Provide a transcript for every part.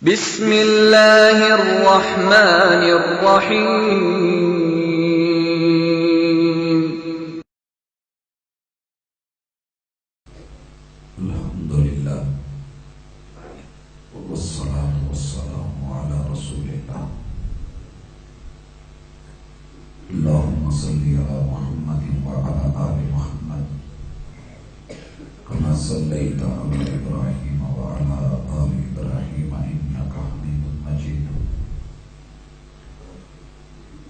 بسم اللہ الرحمن الرحیم الحمدللہ والصلاة والسلام علی رسول اللہ اللہم صلی علی محمد وعلی آل محمد کما صلیت علی ابراہیم وعلی آل ابراہیم انکا حمید مجید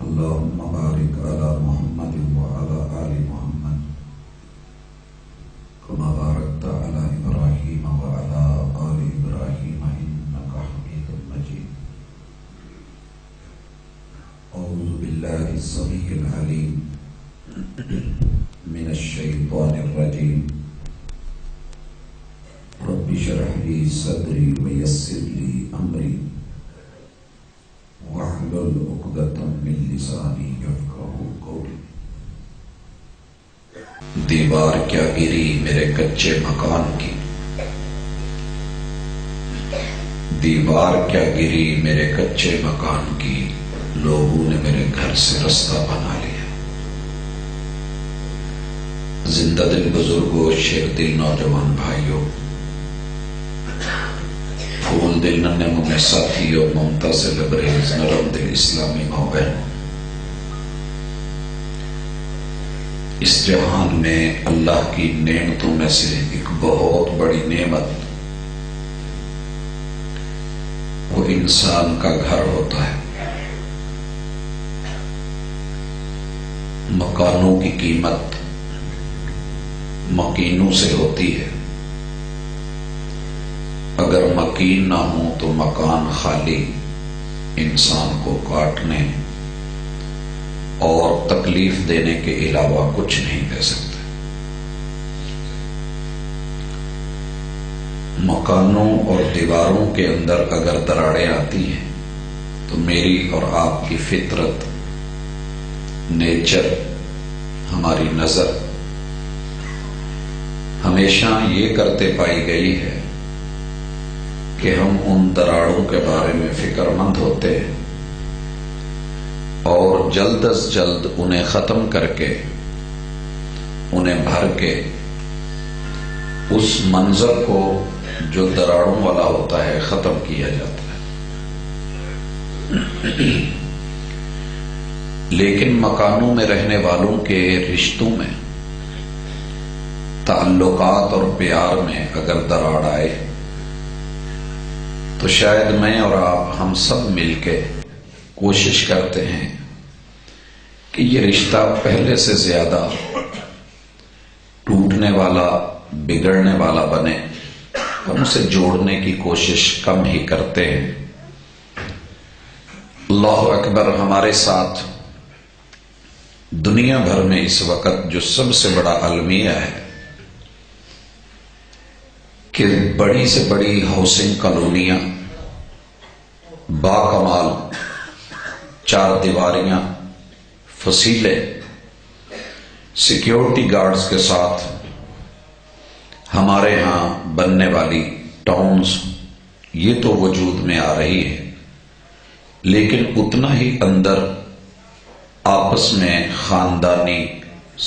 اللہم بارک علی محمد وعلی آل محمد كما باركت على إبراهيم وعلى آل إبراهيم إنك حميد مجيد أعوذ بالله السميع العليم من الشيطان الرجيم رب اشرح لي صدري ويسر لي أمري واحلل عقدة من لساني يفقهوا قولي دیوار کیا گری میرے کچے مکان کی، دیوار کیا گری میرے کچے مکان کی، لوگوں نے میرے گھر سے رستہ بنا لیا۔ زندہ دل بزرگوں، شیر دل نوجوان بھائیوں، پھول دل ننھے منھے ساتھیوں، ممتا سے لبریز نرم دل اسلامی ماں بہن، اس جہان میں اللہ کی نعمتوں میں سے ایک بہت بڑی نعمت وہ انسان کا گھر ہوتا ہے۔ مکانوں کی قیمت مکینوں سے ہوتی ہے، اگر مکین نہ ہو تو مکان خالی انسان کو کاٹنے اور تکلیف دینے کے علاوہ کچھ نہیں دے سکتے۔ مکانوں اور دیواروں کے اندر اگر دراڑیں آتی ہیں تو میری اور آپ کی فطرت، نیچر، ہماری نظر ہمیشہ یہ کرتے پائی گئی ہے کہ ہم ان دراڑوں کے بارے میں فکر مند ہوتے ہیں اور جلد از جلد انہیں ختم کر کے، انہیں بھر کے اس منظر کو جو دراڑوں والا ہوتا ہے ختم کیا جاتا ہے۔ لیکن مکانوں میں رہنے والوں کے رشتوں میں، تعلقات اور پیار میں اگر دراڑ آئے تو شاید میں اور آپ ہم سب مل کے کوشش کرتے ہیں کہ یہ رشتہ پہلے سے زیادہ ٹوٹنے والا، بگڑنے والا بنے، ہم اسے جوڑنے کی کوشش کم ہی کرتے ہیں۔ اللہ اکبر! ہمارے ساتھ دنیا بھر میں اس وقت جو سب سے بڑا المیہ ہے کہ بڑی سے بڑی ہاؤسنگ کالونیاں، باکمال چار دیواریاں، فصیلے، سیکیورٹی گارڈز کے ساتھ ہمارے ہاں بننے والی ٹاؤنز، یہ تو وجود میں آ رہی ہے، لیکن اتنا ہی اندر آپس میں خاندانی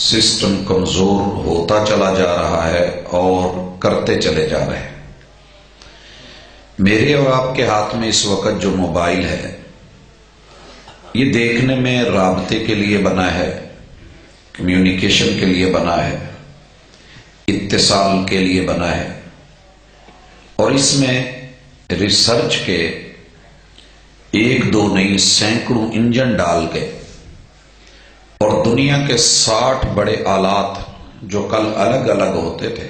سسٹم کمزور ہوتا چلا جا رہا ہے اور کرتے چلے جا رہے ہیں۔ میرے اور آپ کے ہاتھ میں اس وقت جو موبائل ہے، یہ دیکھنے میں رابطے کے لیے بنا ہے، کمیونیکیشن کے لیے بنا ہے، اتصال کے لیے بنا ہے، اور اس میں ریسرچ کے ایک دو نہیں سینکڑوں انجن ڈال کے اور دنیا کے 60 بڑے آلات جو کل الگ الگ ہوتے تھے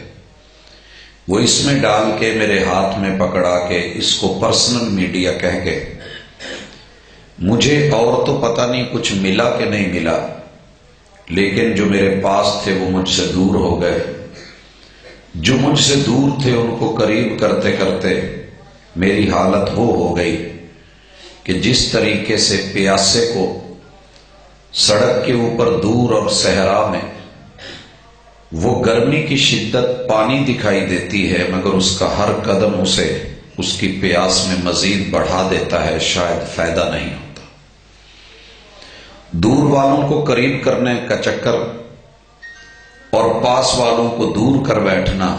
وہ اس میں ڈال کے میرے ہاتھ میں پکڑا کے اس کو پرسنل میڈیا کہہ کے، مجھے اور تو پتہ نہیں کچھ ملا کہ نہیں ملا، لیکن جو میرے پاس تھے وہ مجھ سے دور ہو گئے، جو مجھ سے دور تھے ان کو قریب کرتے کرتے میری حالت وہ ہو گئی کہ جس طریقے سے پیاسے کو سڑک کے اوپر دور اور صحرا میں وہ گرمی کی شدت پانی دکھائی دیتی ہے، مگر اس کا ہر قدم اسے اس کی پیاس میں مزید بڑھا دیتا ہے، شاید فائدہ نہیں ہوتا۔ دور والوں کو قریب کرنے کا چکر اور پاس والوں کو دور کر بیٹھنا،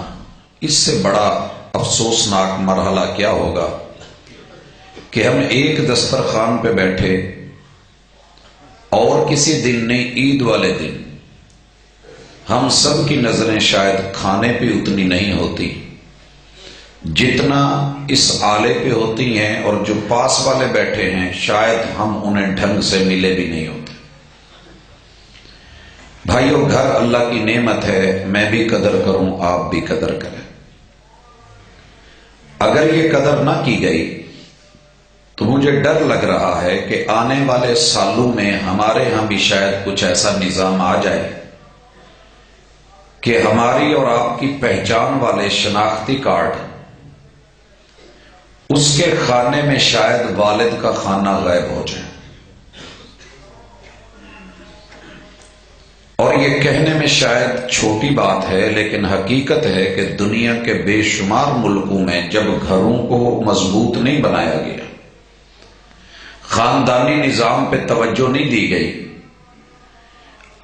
اس سے بڑا افسوسناک مرحلہ کیا ہوگا کہ ہم ایک دسترخوان پہ بیٹھے اور کسی دن نہیں، عید والے دن ہم سب کی نظریں شاید کھانے پہ اتنی نہیں ہوتی جتنا اس آلے پہ ہوتی ہیں، اور جو پاس والے بیٹھے ہیں شاید ہم انہیں ڈھنگ سے ملے بھی نہیں ہوتے۔ بھائیو، گھر اللہ کی نعمت ہے، میں بھی قدر کروں، آپ بھی قدر کریں۔ اگر یہ قدر نہ کی گئی تو مجھے ڈر لگ رہا ہے کہ آنے والے سالوں میں ہمارے ہاں بھی شاید کچھ ایسا نظام آ جائے کہ ہماری اور آپ کی پہچان والے شناختی کارڈ، اس کے کھانے میں شاید والد کا کھانا غائب ہو جائے۔ اور یہ کہنے میں شاید چھوٹی بات ہے، لیکن حقیقت ہے کہ دنیا کے بے شمار ملکوں میں جب گھروں کو مضبوط نہیں بنایا گیا، خاندانی نظام پہ توجہ نہیں دی گئی،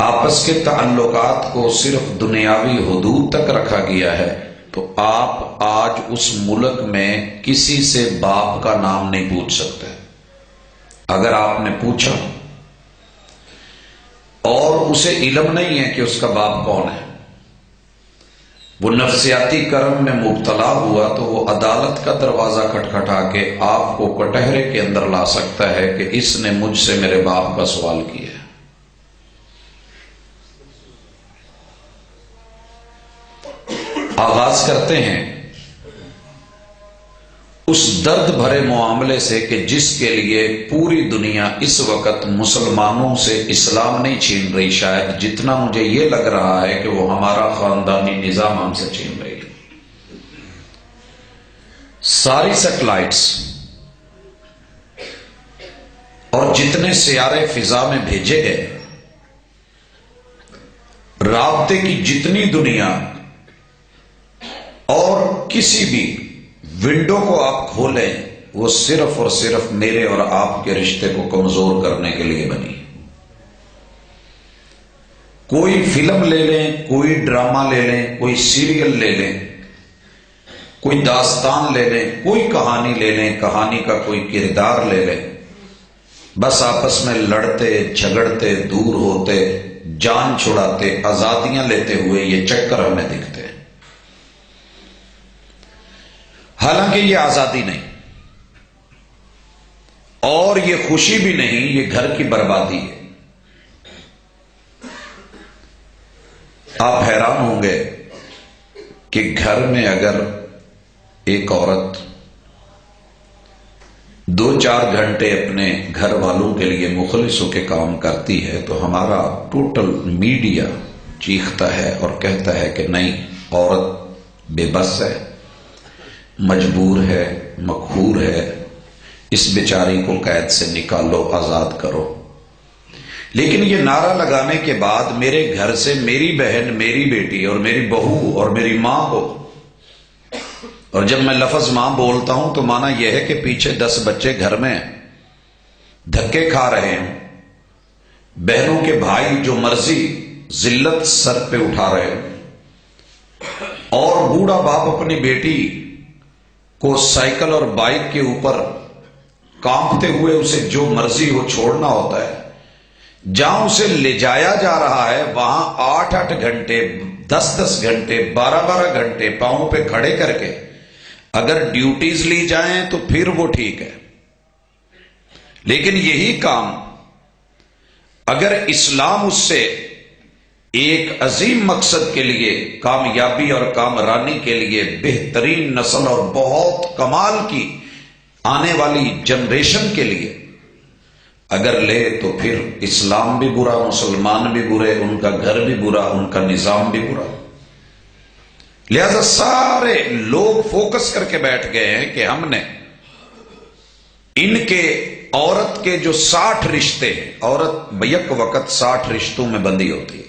آپس کے تعلقات کو صرف دنیاوی حدود تک رکھا گیا ہے، تو آپ آج اس ملک میں کسی سے باپ کا نام نہیں پوچھ سکتے۔ اگر آپ نے پوچھا اور اسے علم نہیں ہے کہ اس کا باپ کون ہے، وہ نفسیاتی کرم میں مبتلا ہوا، تو وہ عدالت کا دروازہ کھٹکھٹا کے آپ کو کٹہرے کے اندر لا سکتا ہے کہ اس نے مجھ سے میرے باپ کا سوال کیا ہے۔ آغاز کرتے ہیں اس درد بھرے معاملے سے کہ جس کے لیے پوری دنیا اس وقت مسلمانوں سے اسلام نہیں چھین رہی، شاید جتنا مجھے یہ لگ رہا ہے کہ وہ ہمارا خاندانی نظام ہم سے چھین رہی ہے۔ ساری سیٹلائٹس اور جتنے سیارے فضا میں بھیجے گئے، رابطے کی جتنی دنیا اور کسی بھی ونڈو کو آپ کھولیں، وہ صرف اور صرف میرے اور آپ کے رشتے کو کمزور کرنے کے لیے بنی۔ کوئی فلم لے لیں، کوئی ڈرامہ لے لیں، کوئی سیریل لے لیں، کوئی داستان لے لیں، کوئی کہانی لے لیں، کہانی کا کوئی کردار لے لیں، بس آپس میں لڑتے جھگڑتے، دور ہوتے، جان چھڑاتے، آزادیاں لیتے ہوئے یہ چکر ہمیں دکھتے ہیں۔ حالانکہ یہ آزادی نہیں اور یہ خوشی بھی نہیں، یہ گھر کی بربادی ہے۔ آپ حیران ہوں گے کہ گھر میں اگر ایک عورت 2-4 گھنٹے اپنے گھر والوں کے لیے مخلص ہو کے کام کرتی ہے، تو ہمارا ٹوٹل میڈیا چیختا ہے اور کہتا ہے کہ نہیں، عورت بے بس ہے، مجبور ہے، مقہور ہے، اس بیچاری کو قید سے نکالو، آزاد کرو۔ لیکن یہ نعرہ لگانے کے بعد میرے گھر سے میری بہن، میری بیٹی اور میری بہو اور میری ماں کو، اور جب میں لفظ ماں بولتا ہوں تو مانا یہ ہے کہ پیچھے 10 بچے گھر میں دھکے کھا رہے ہیں، بہنوں کے بھائی جو مرضی ذلت سر پہ اٹھا رہے ہیں، اور بوڑھا باپ اپنی بیٹی کو سائیکل اور بائک کے اوپر کانپتے ہوئے اسے جو مرضی ہو چھوڑنا ہوتا ہے، جہاں اسے لے جایا جا رہا ہے وہاں 8-8 گھنٹے، 10-10 گھنٹے، 12-12 گھنٹے پاؤں پہ کھڑے کر کے اگر ڈیوٹیز لی جائیں تو پھر وہ ٹھیک ہے، لیکن یہی کام اگر اسلام اس سے ایک عظیم مقصد کے لیے، کامیابی اور کامرانی کے لیے، بہترین نسل اور بہت کمال کی آنے والی جنریشن کے لیے اگر لے، تو پھر اسلام بھی برا، مسلمان بھی برے، ان کا گھر بھی برا، ان کا نظام بھی برا۔ لہذا سارے لوگ فوکس کر کے بیٹھ گئے ہیں کہ ہم نے ان کے عورت کے جو 60 رشتے ہیں، عورت بیک وقت 60 رشتوں میں بندی ہوتی ہے،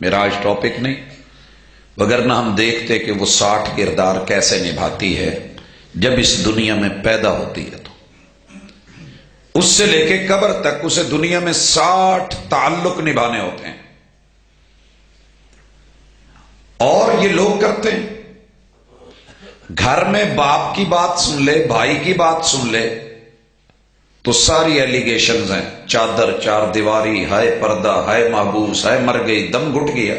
میرا آج ٹاپک نہیں، وگرنہ ہم دیکھتے کہ وہ 60 کردار کیسے نبھاتی ہے، جب اس دنیا میں پیدا ہوتی ہے تو اس سے لے کے قبر تک اسے دنیا میں 60 تعلق نبھانے ہوتے ہیں، اور یہ لوگ کرتے ہیں۔ گھر میں باپ کی بات سن لے، بھائی کی بات سن لے تو ساری ایلیگیشنز ہیں، چادر، چار دیواری، ہائے پردہ، ہائے محبوس، ہائے مر گئی، دم گھٹ گیا۔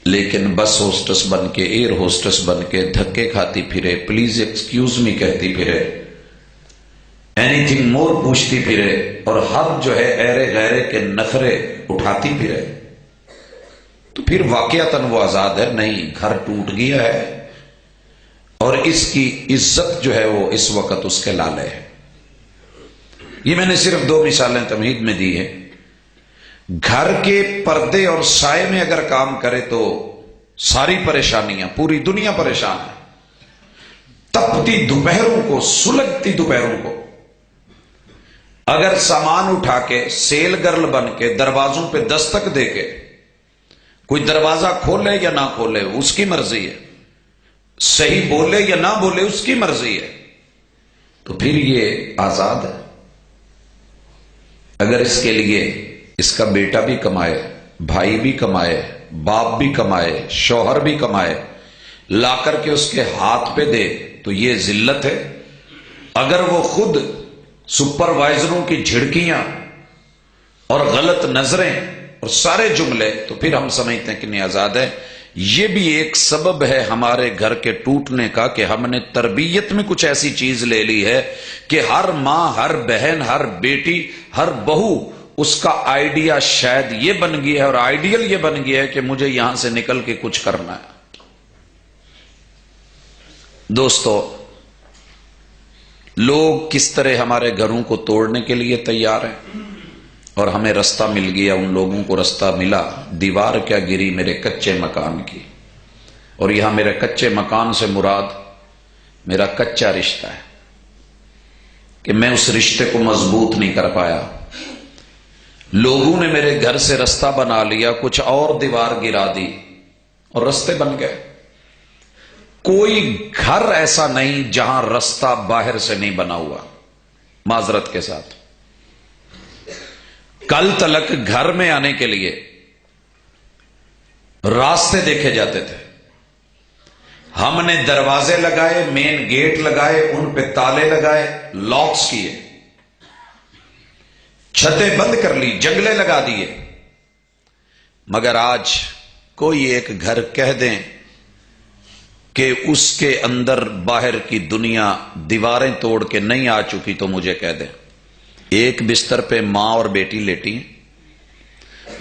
لیکن بس ہوسٹس بن کے، ایئر ہوسٹس بن کے دھکے کھاتی پھرے، پلیز ایکسکیوز می کہتی پھرے، اینی تھنگ مور پوچھتی پھرے، اور ہر جو ہے ایرے غیرے کے نخرے اٹھاتی پھرے، تو پھر واقعتاً وہ آزاد ہے نہیں؟ گھر ٹوٹ گیا ہے اور اس کی عزت جو ہے وہ اس وقت اس کے لالے ہے۔ یہ میں نے صرف 2 مثالیں تمہید میں دی ہیں۔ گھر کے پردے اور سائے میں اگر کام کرے تو ساری پریشانیاں، پوری دنیا پریشان ہے۔ تپتی دوپہروں کو، سلگتی دوپہروں کو اگر سامان اٹھا کے سیل گرل بن کے دروازوں پہ دستک دے کے کوئی دروازہ کھولے یا نہ کھولے اس کی مرضی ہے، صحیح بولے یا نہ بولے اس کی مرضی ہے، تو پھر یہ آزاد ہے۔ اگر اس کے لیے اس کا بیٹا بھی کمائے، بھائی بھی کمائے، باپ بھی کمائے، شوہر بھی کمائے، لا کر کے اس کے ہاتھ پہ دے تو یہ ذلت ہے۔ اگر وہ خود سپروائزروں کی جھڑکیاں اور غلط نظریں اور سارے جملے، تو پھر ہم سمجھتے ہیں کہ نہیں آزاد ہے۔ یہ بھی ایک سبب ہے ہمارے گھر کے ٹوٹنے کا کہ ہم نے تربیت میں کچھ ایسی چیز لے لی ہے کہ ہر ماں، ہر بہن، ہر بیٹی، ہر بہو، اس کا آئیڈیا شاید یہ بن گیا ہے اور آئیڈیل یہ بن گیا ہے کہ مجھے یہاں سے نکل کے کچھ کرنا ہے۔ دوستو، لوگ کس طرح ہمارے گھروں کو توڑنے کے لیے تیار ہیں، اور ہمیں رستہ مل گیا، ان لوگوں کو رستہ ملا۔ دیوار کیا گری میرے کچے مکان کی، اور یہاں میرے کچے مکان سے مراد میرا کچا رشتہ ہے کہ میں اس رشتے کو مضبوط نہیں کر پایا۔ لوگوں نے میرے گھر سے رستہ بنا لیا، کچھ اور دیوار گرا دی اور رستے بن گئے۔ کوئی گھر ایسا نہیں جہاں رستہ باہر سے نہیں بنا ہوا، معذرت کے ساتھ۔ کل تلک گھر میں آنے کے لیے راستے دیکھے جاتے تھے، ہم نے دروازے لگائے، مین گیٹ لگائے، ان پہ تالے لگائے، لاکس کیے، چھتیں بند کر لی، جنگلے لگا دیے، مگر آج کوئی ایک گھر کہہ دیں کہ اس کے اندر باہر کی دنیا دیواریں توڑ کے نہیں آ چکی تو مجھے کہہ دیں۔ ایک بستر پہ ماں اور بیٹی لیٹی،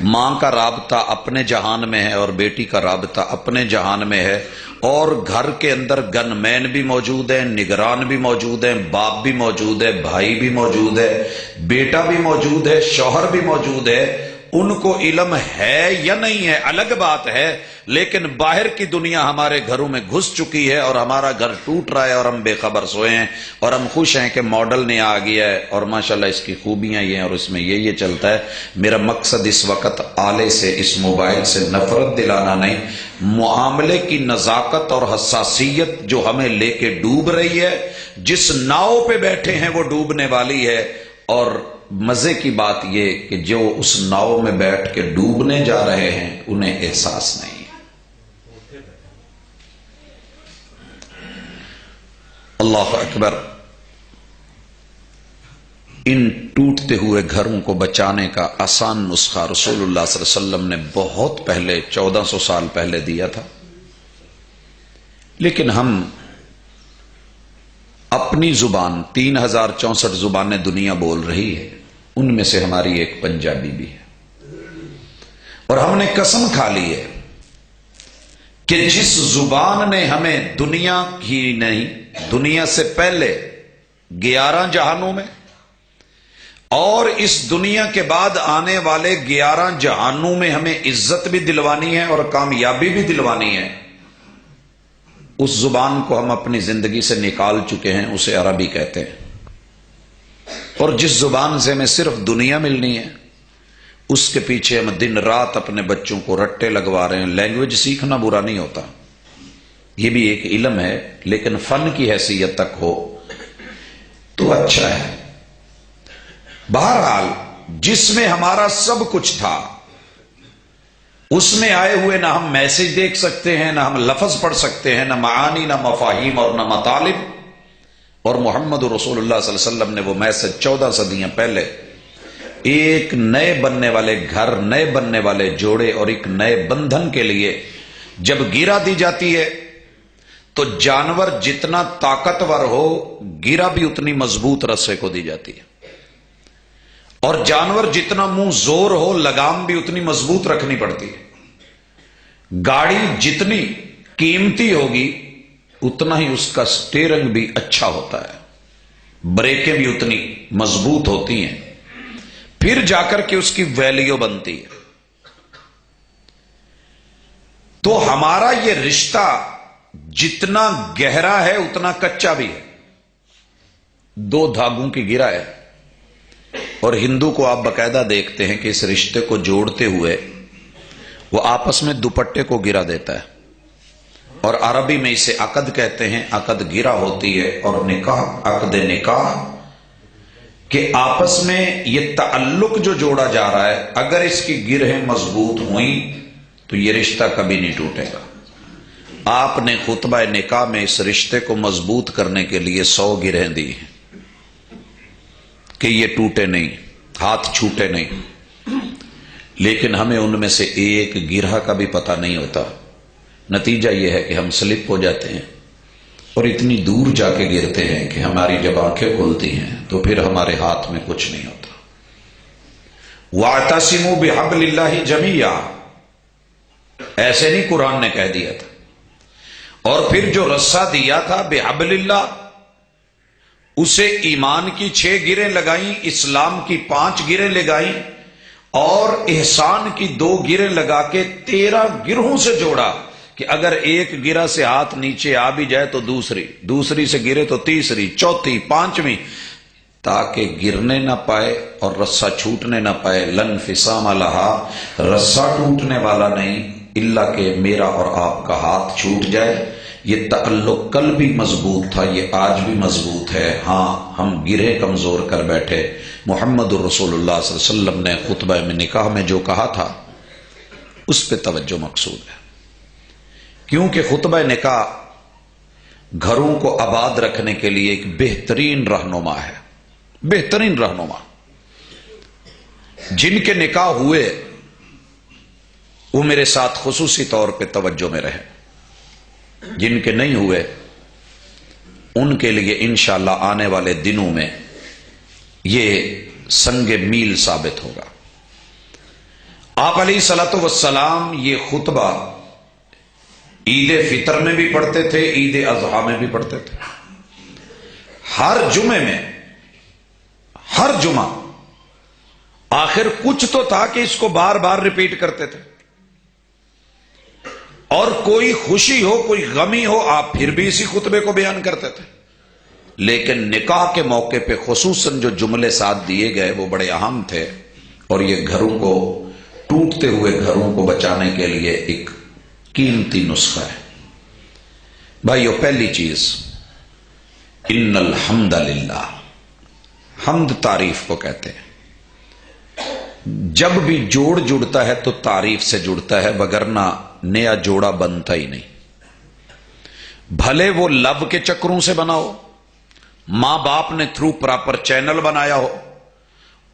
ماں کا رابطہ اپنے جہان میں ہے اور بیٹی کا رابطہ اپنے جہان میں ہے، اور گھر کے اندر گن مین بھی موجود ہیں، نگران بھی موجود ہیں، باپ بھی موجود ہے، بھائی بھی موجود ہے، بیٹا بھی موجود ہے، شوہر بھی موجود ہے۔ ان کو علم ہے یا نہیں ہے الگ بات ہے، لیکن باہر کی دنیا ہمارے گھروں میں گھس چکی ہے اور ہمارا گھر ٹوٹ رہا ہے اور ہم بے خبر سوئے ہیں، اور ہم خوش ہیں کہ ماڈل نے آ گیا ہے اور ماشاءاللہ اس کی خوبیاں یہ ہیں اور اس میں یہ چلتا ہے۔ میرا مقصد اس وقت آلے سے، اس موبائل سے نفرت دلانا نہیں، معاملے کی نزاکت اور حساسیت جو ہمیں لے کے ڈوب رہی ہے، جس ناؤ پہ بیٹھے ہیں وہ ڈوبنے والی ہے، اور مزے کی بات یہ کہ جو اس ناؤ میں بیٹھ کے ڈوبنے جا رہے ہیں انہیں احساس نہیں ہے۔ اللہ اکبر۔ ان ٹوٹتے ہوئے گھروں کو بچانے کا آسان نسخہ رسول اللہ صلی اللہ علیہ وسلم نے بہت پہلے، 1400 سال پہلے دیا تھا، لیکن ہم اپنی زبان، 3064 زبانیں دنیا بول رہی ہے، ان میں سے ہماری ایک پنجابی بھی ہے، اور ہم نے قسم کھا لی ہے کہ جس زبان نے ہمیں دنیا ہی نہیں، دنیا سے پہلے 11 جہانوں میں اور اس دنیا کے بعد آنے والے 11 جہانوں میں ہمیں عزت بھی دلوانی ہے اور کامیابی بھی دلوانی ہے، اس زبان کو ہم اپنی زندگی سے نکال چکے ہیں، اسے عربی کہتے ہیں۔ اور جس زبان سے ہمیں صرف دنیا ملنی ہے، اس کے پیچھے ہم دن رات اپنے بچوں کو رٹے لگوا رہے ہیں۔ لینگویج سیکھنا برا نہیں ہوتا، یہ بھی ایک علم ہے، لیکن فن کی حیثیت تک ہو تو اچھا ہے۔ بہرحال جس میں ہمارا سب کچھ تھا، اس میں آئے ہوئے نہ ہم میسج دیکھ سکتے ہیں، نہ ہم لفظ پڑھ سکتے ہیں، نہ معانی، نہ مفاہیم اور نہ مطالب، اور محمد رسول اللہ صلی اللہ علیہ وسلم نے وہ میسج 14 صدیاں پہلے ایک نئے بننے والے گھر، نئے بننے والے جوڑے اور ایک نئے بندھن کے لیے جب گرا دی جاتی ہے تو جانور جتنا طاقتور ہو، گرا بھی اتنی مضبوط رسے کو دی جاتی ہے، اور جانور جتنا منہ زور ہو، لگام بھی اتنی مضبوط رکھنی پڑتی ہے۔ گاڑی جتنی قیمتی ہوگی اتنا ہی اس کا سٹیئرنگ بھی اچھا ہوتا ہے، بریکیں بھی اتنی مضبوط ہوتی ہیں، پھر جا کر کے اس کی ویلیو بنتی ہے۔ تو ہمارا یہ رشتہ جتنا گہرا ہے اتنا کچا بھی ہے، 2 دھاگوں کی گرا ہے، اور ہندو کو آپ باقاعدہ دیکھتے ہیں کہ اس رشتے کو جوڑتے ہوئے وہ آپس میں دوپٹے کو گرا دیتا ہے، اور عربی میں اسے عقد کہتے ہیں، عقد گرا ہوتی ہے، اور نکاح عقد نکاح کہ آپس میں یہ تعلق جو جوڑا جا رہا ہے، اگر اس کی گرہیں مضبوط ہوئیں تو یہ رشتہ کبھی نہیں ٹوٹے گا۔ آپ نے خطبہ نکاح میں اس رشتے کو مضبوط کرنے کے لیے 100 گرہیں دی ہیں کہ یہ ٹوٹے نہیں، ہاتھ چھوٹے نہیں، لیکن ہمیں ان میں سے ایک گرہ کا بھی پتہ نہیں ہوتا۔ نتیجہ یہ ہے کہ ہم سلپ ہو جاتے ہیں اور اتنی دور جا کے گرتے ہیں کہ ہماری جب آنکھیں کھلتی ہیں تو پھر ہمارے ہاتھ میں کچھ نہیں ہوتا۔ وَاعْتَصِمُوا بِحَبْلِ اللَّهِ جَمِيعًا، ایسے نہیں قرآن نے کہہ دیا تھا، اور پھر جو رسہ دیا تھا بِحَبْلِ اللَّهِ، اسے ایمان کی 6 گریں لگائیں، اسلام کی 5 گریں لگائیں، اور احسان کی 2 گریں لگا کے 13 گرہوں سے جوڑا کہ اگر ایک گرہ سے ہاتھ نیچے آ بھی جائے تو دوسری سے گرے تو تیسری، چوتھی، 5ویں، تاکہ گرنے نہ پائے اور رسہ چھوٹنے نہ پائے۔ لن فسام لہا، رسہ ٹوٹنے والا نہیں الا کہ میرا اور آپ کا ہاتھ چھوٹ جائے۔ یہ تعلق کل بھی مضبوط تھا، یہ آج بھی مضبوط ہے، ہاں ہم گرے کمزور کر بیٹھے۔ محمد الرسول اللہ صلی اللہ علیہ وسلم نے خطبہ میں نکاح میں جو کہا تھا اس پہ توجہ مقصود ہے، کیونکہ خطبہ نکاح گھروں کو آباد رکھنے کے لیے ایک بہترین رہنما ہے، بہترین رہنما۔ جن کے نکاح ہوئے وہ میرے ساتھ خصوصی طور پہ توجہ میں رہے، جن کے نہیں ہوئے ان کے لیے انشاءاللہ آنے والے دنوں میں یہ سنگ میل ثابت ہوگا۔ آپ علیہ الصلوۃ والسلام یہ خطبہ عید فطر میں بھی پڑھتے تھے، عید اضحیٰ میں بھی پڑھتے تھے، ہر جمعے میں، ہر جمعہ آخر کچھ تو تھا کہ اس کو بار بار ریپیٹ کرتے تھے، اور کوئی خوشی ہو، کوئی غمی ہو، آپ پھر بھی اسی خطبے کو بیان کرتے تھے۔ لیکن نکاح کے موقع پہ خصوصاً جو جملے ساتھ دیے گئے وہ بڑے اہم تھے، اور یہ گھروں کو، ٹوٹتے ہوئے گھروں کو بچانے کے لیے ایک قیمتی نسخہ ہے۔ بھائیو، پہلی چیز، ان الحمد للہ، حمد تعریف کو کہتے ہیں۔ جب بھی جوڑ جڑتا ہے تو تعریف سے جڑتا ہے، وگرنہ نیا جوڑا بنتا ہی نہیں۔ بھلے وہ لو کے چکروں سے بنا ہو، ماں باپ نے تھرو پراپر چینل بنایا ہو،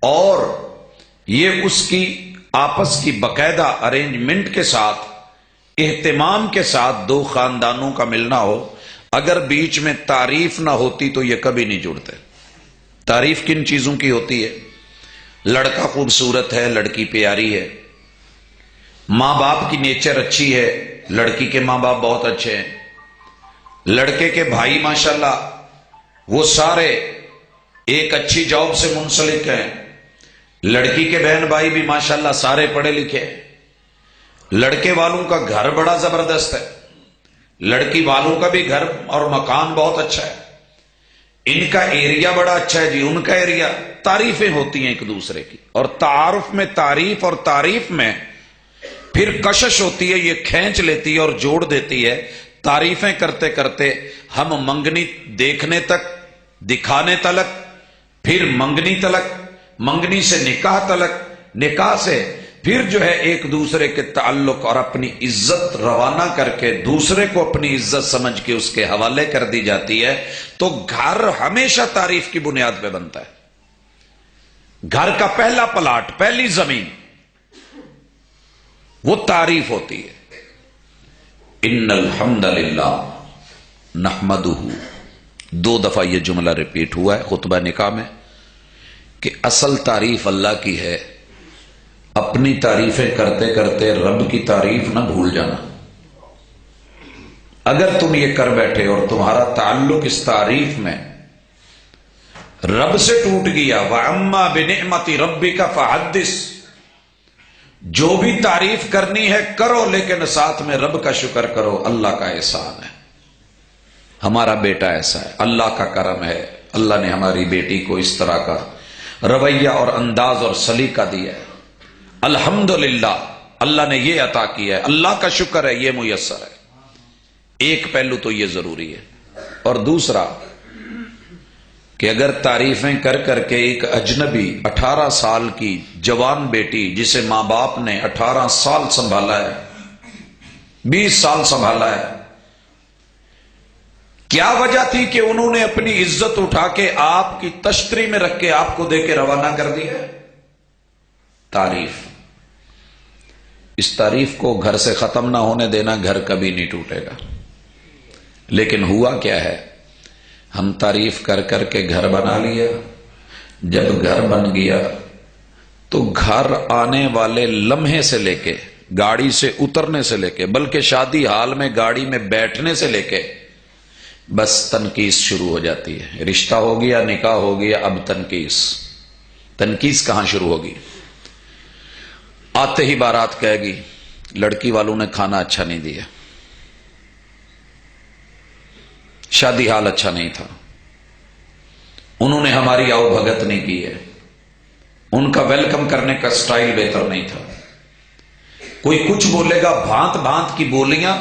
اور یہ اس کی آپس کی باقاعدہ ارینجمنٹ کے ساتھ، اہتمام کے ساتھ 2 خاندانوں کا ملنا ہو، اگر بیچ میں تعریف نہ ہوتی تو یہ کبھی نہیں جڑتے۔ تعریف کن چیزوں کی ہوتی ہے؟ لڑکا خوبصورت ہے، لڑکی پیاری ہے، ماں باپ کی نیچر اچھی ہے، لڑکی کے ماں باپ بہت اچھے ہیں، لڑکے کے بھائی ماشاءاللہ وہ سارے ایک اچھی جاب سے منسلک ہیں، لڑکی کے بہن بھائی بھی ماشاءاللہ سارے پڑھے لکھے ہیں، لڑکے والوں کا گھر بڑا زبردست ہے، لڑکی والوں کا بھی گھر اور مکان بہت اچھا ہے، ان کا ایریا بڑا اچھا ہے جی، ان کا ایریا، تعریفیں ہوتی ہیں ایک دوسرے کی، اور تعارف میں تعریف اور تعریف میں پھر کشش ہوتی ہے، یہ کھینچ لیتی ہے اور جوڑ دیتی ہے۔ تعریفیں کرتے کرتے ہم منگنی دیکھنے تک، دکھانے تلک، پھر منگنی تلک، منگنی سے نکاح تلک، نکاح سے پھر جو ہے ایک دوسرے کے تعلق اور اپنی عزت روانہ کر کے دوسرے کو اپنی عزت سمجھ کے اس کے حوالے کر دی جاتی ہے، تو گھر ہمیشہ تعریف کی بنیاد پہ بنتا ہے۔ گھر کا پہلا پلاٹ، پہلی زمین وہ تعریف ہوتی ہے۔ ان الحمد للہ نحمدہ، 2 دفعہ یہ جملہ ریپیٹ ہوا ہے خطبہ نکاح میں کہ اصل تعریف اللہ کی ہے، اپنی تعریفیں کرتے کرتے رب کی تعریف نہ بھول جانا۔ اگر تم یہ کر بیٹھے اور تمہارا تعلق اس تعریف میں رب سے ٹوٹ گیا، وَأَمَّا بِنِعْمَةِ رَبِّكَ فَحَدِّثْ، جو بھی تعریف کرنی ہے کرو، لیکن ساتھ میں رب کا شکر کرو، اللہ کا احسان ہے، ہمارا بیٹا ایسا ہے، اللہ کا کرم ہے، اللہ نے ہماری بیٹی کو اس طرح کا رویہ اور انداز اور سلیقہ دیا ہے، الحمدللہ اللہ نے یہ عطا کیا ہے، اللہ کا شکر ہے، یہ میسر ہے۔ ایک پہلو تو یہ ضروری ہے، اور دوسرا کہ اگر تعریفیں کر کر کے ایک اجنبی 18 سال کی جوان بیٹی جسے ماں باپ نے 18 سال سنبھالا ہے، 20 سال سنبھالا ہے، کیا وجہ تھی کہ انہوں نے اپنی عزت اٹھا کے آپ کی تشتری میں رکھ کے آپ کو دے کے روانہ کر دیا ہے؟ تعریف۔ اس تعریف کو گھر سے ختم نہ ہونے دینا، گھر کبھی نہیں ٹوٹے گا۔ لیکن ہوا کیا ہے، ہم تعریف کر کر کے گھر بنا لیا، جب گھر بن گیا تو گھر آنے والے لمحے سے لے کے، گاڑی سے اترنے سے لے کے، بلکہ شادی حال میں گاڑی میں بیٹھنے سے لے کے بس تنقیس شروع ہو جاتی ہے۔ رشتہ ہو گیا، نکاح ہو گیا، اب تنقیس کہاں شروع ہوگی؟ آتے ہی بارات کہے گی لڑکی والوں نے کھانا اچھا نہیں دیا، شادی حال اچھا نہیں تھا، انہوں نے ہماری آؤ بھگت نہیں کی ہے، ان کا ویلکم کرنے کا سٹائل بہتر نہیں تھا۔ کوئی کچھ بولے گا، بھانت بھانت کی بولیاں،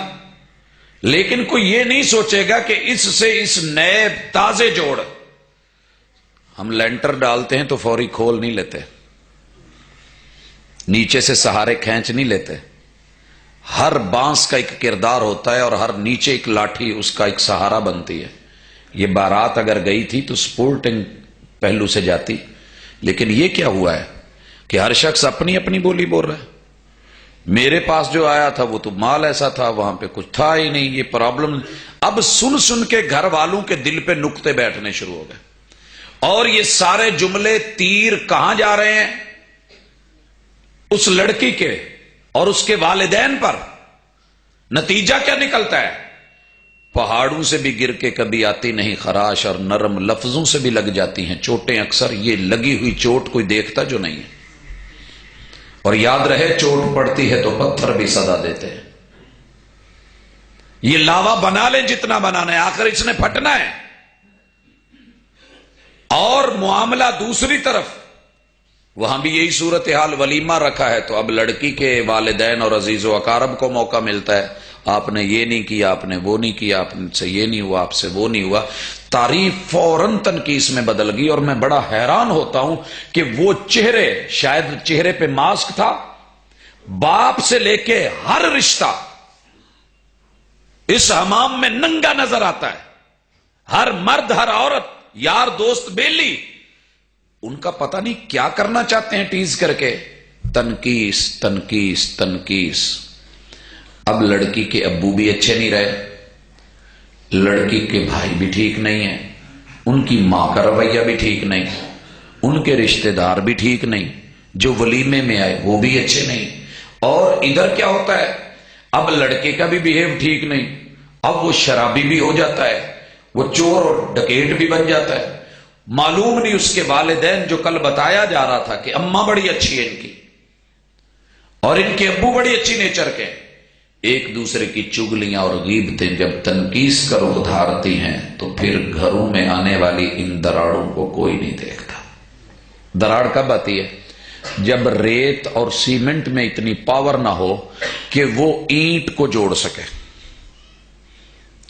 لیکن کوئی یہ نہیں سوچے گا کہ اس سے اس نئے تازے جوڑ، ہم لینٹر ڈالتے ہیں تو فوری کھول نہیں لیتے، نیچے سے سہارے کھینچ نہیں لیتے، ہر بانس کا ایک کردار ہوتا ہے اور ہر نیچے ایک لاٹھی اس کا ایک سہارا بنتی ہے۔ یہ بارات اگر گئی تھی تو سپورٹنگ پہلو سے جاتی، لیکن یہ کیا ہوا ہے کہ ہر شخص اپنی اپنی بولی بول رہا ہے۔ میرے پاس جو آیا تھا وہ تو مال ایسا تھا، وہاں پہ کچھ تھا ہی نہیں، یہ پرابلم۔ اب سن سن کے گھر والوں کے دل پہ نقطے بیٹھنے شروع ہو گئے، اور یہ سارے جملے تیر کہاں جا رہے ہیں؟ اس لڑکی کے اور اس کے والدین پر۔ نتیجہ کیا نکلتا ہے؟ پہاڑوں سے بھی گر کے کبھی آتی نہیں خراش، اور نرم لفظوں سے بھی لگ جاتی ہیں چوٹیں۔ اکثر یہ لگی ہوئی چوٹ کوئی دیکھتا جو نہیں ہے، اور یاد رہے چوٹ پڑتی ہے تو پتھر بھی صدا دیتے ہیں۔ یہ لاوا بنا لیں جتنا بنانا ہے، آخر اس نے پھٹنا ہے۔ اور معاملہ دوسری طرف، وہاں بھی یہی صورتحال، ولیمہ رکھا ہے تو اب لڑکی کے والدین اور عزیز و اقارب کو موقع ملتا ہے، آپ نے یہ نہیں کیا، آپ نے وہ نہیں کیا، آپ سے یہ نہیں ہوا، آپ سے وہ نہیں ہوا۔ تعریف فوراً تنقیس میں بدل گئی، اور میں بڑا حیران ہوتا ہوں کہ وہ چہرے، شاید چہرے پہ ماسک تھا، باپ سے لے کے ہر رشتہ اس حمام میں ننگا نظر آتا ہے، ہر مرد، ہر عورت، یار دوست بیلی، ان کا پتہ نہیں کیا کرنا چاہتے ہیں ٹیز کر کے۔ تنقیس تنقیس تنقیس۔ اب لڑکی کے ابو بھی اچھے نہیں رہے، لڑکی کے بھائی بھی ٹھیک نہیں ہیں، ان کی ماں کا رویہ بھی ٹھیک نہیں، ان کے رشتہ دار بھی ٹھیک نہیں، جو ولیمے میں آئے وہ بھی اچھے نہیں۔ اور ادھر کیا ہوتا ہے، اب لڑکے کا بھی بیہیو ٹھیک نہیں، اب وہ شرابی بھی ہو جاتا ہے، وہ چور اور ڈکیٹ بھی بن جاتا ہے۔ معلوم نہیں اس کے والدین، جو کل بتایا جا رہا تھا کہ اماں بڑی اچھی ہے ان کی اور ان کے ابو بڑی اچھی نیچر کے، ایک دوسرے کی چگلیاں اور غیبتیں جب تنقیس کر ادھارتی ہیں تو پھر گھروں میں آنے والی ان دراڑوں کو کوئی نہیں دیکھتا۔ دراڑ کب آتی ہے؟ جب ریت اور سیمنٹ میں اتنی پاور نہ ہو کہ وہ اینٹ کو جوڑ سکے۔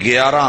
11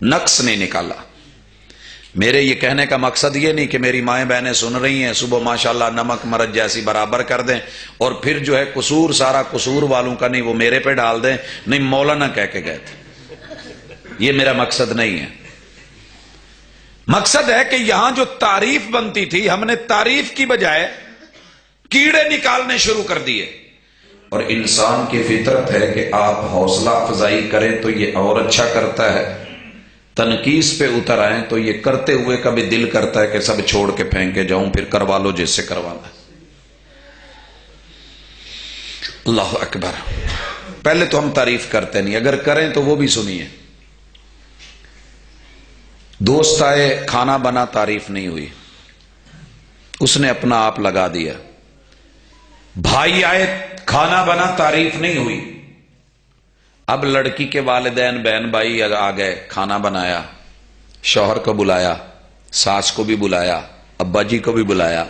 نقص نہیں نکالا. میرے یہ کہنے کا مقصد یہ نہیں کہ میری مائیں بہنیں سن رہی ہیں صبح ماشاءاللہ نمک مرچ جیسی برابر کر دیں اور پھر جو ہے قصور سارا قصور والوں کا نہیں وہ میرے پہ ڈال دیں. نہیں، مولانا کہہ کے گئے تھے. یہ میرا مقصد نہیں ہے. مقصد ہے کہ یہاں جو تعریف بنتی تھی ہم نے تعریف کی بجائے کیڑے نکالنے شروع کر دیے. اور انسان کی فطرت ہے کہ آپ حوصلہ افزائی کریں تو یہ اور اچھا کرتا ہے، تنقیص پہ اتر آئیں تو یہ کرتے ہوئے کبھی دل کرتا ہے کہ سب چھوڑ کے پھینکے جاؤں، پھر کروا لو جس سے کروانا. اللہ اکبر. پہلے تو ہم تعریف کرتے نہیں، اگر کریں تو وہ بھی سنیے. دوست آئے، کھانا بنا، تعریف نہیں ہوئی، اس نے اپنا آپ لگا دیا. بھائی آئے، کھانا بنا، تعریف نہیں ہوئی. اب لڑکی کے والدین بہن بھائی آ گئے، کھانا بنایا، شوہر کو بلایا، ساس کو بھی بلایا، ابا جی کو بھی بلایا.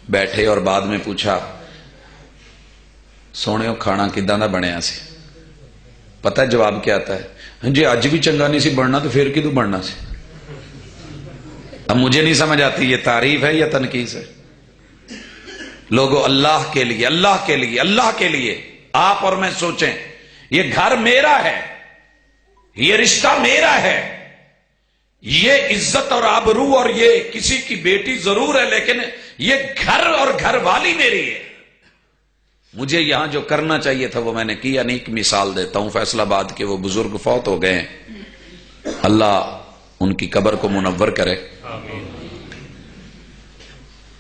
بیٹھے اور بعد میں پوچھا سونے کھانا کداں دا بنیا سی؟ پتہ ہے جواب کیا آتا ہے؟ جی اج بھی چنگا نہیں سی بننا تو پھر کدوں بننا سی. اب مجھے نہیں سمجھ آتی یہ تعریف ہے یا تنقیص ہے. لوگوں اللہ کے لیے، اللہ کے لیے، اللہ کے لیے آپ اور میں سوچیں. یہ گھر میرا ہے، یہ رشتہ میرا ہے، یہ عزت اور آبرو اور یہ کسی کی بیٹی ضرور ہے لیکن یہ گھر اور گھر والی میری ہے. مجھے یہاں جو کرنا چاہیے تھا وہ میں نے کیا نہیں. ایک مثال دیتا ہوں، فیصل آباد کے وہ بزرگ فوت ہو گئے ہیں، اللہ ان کی قبر کو منور کرے.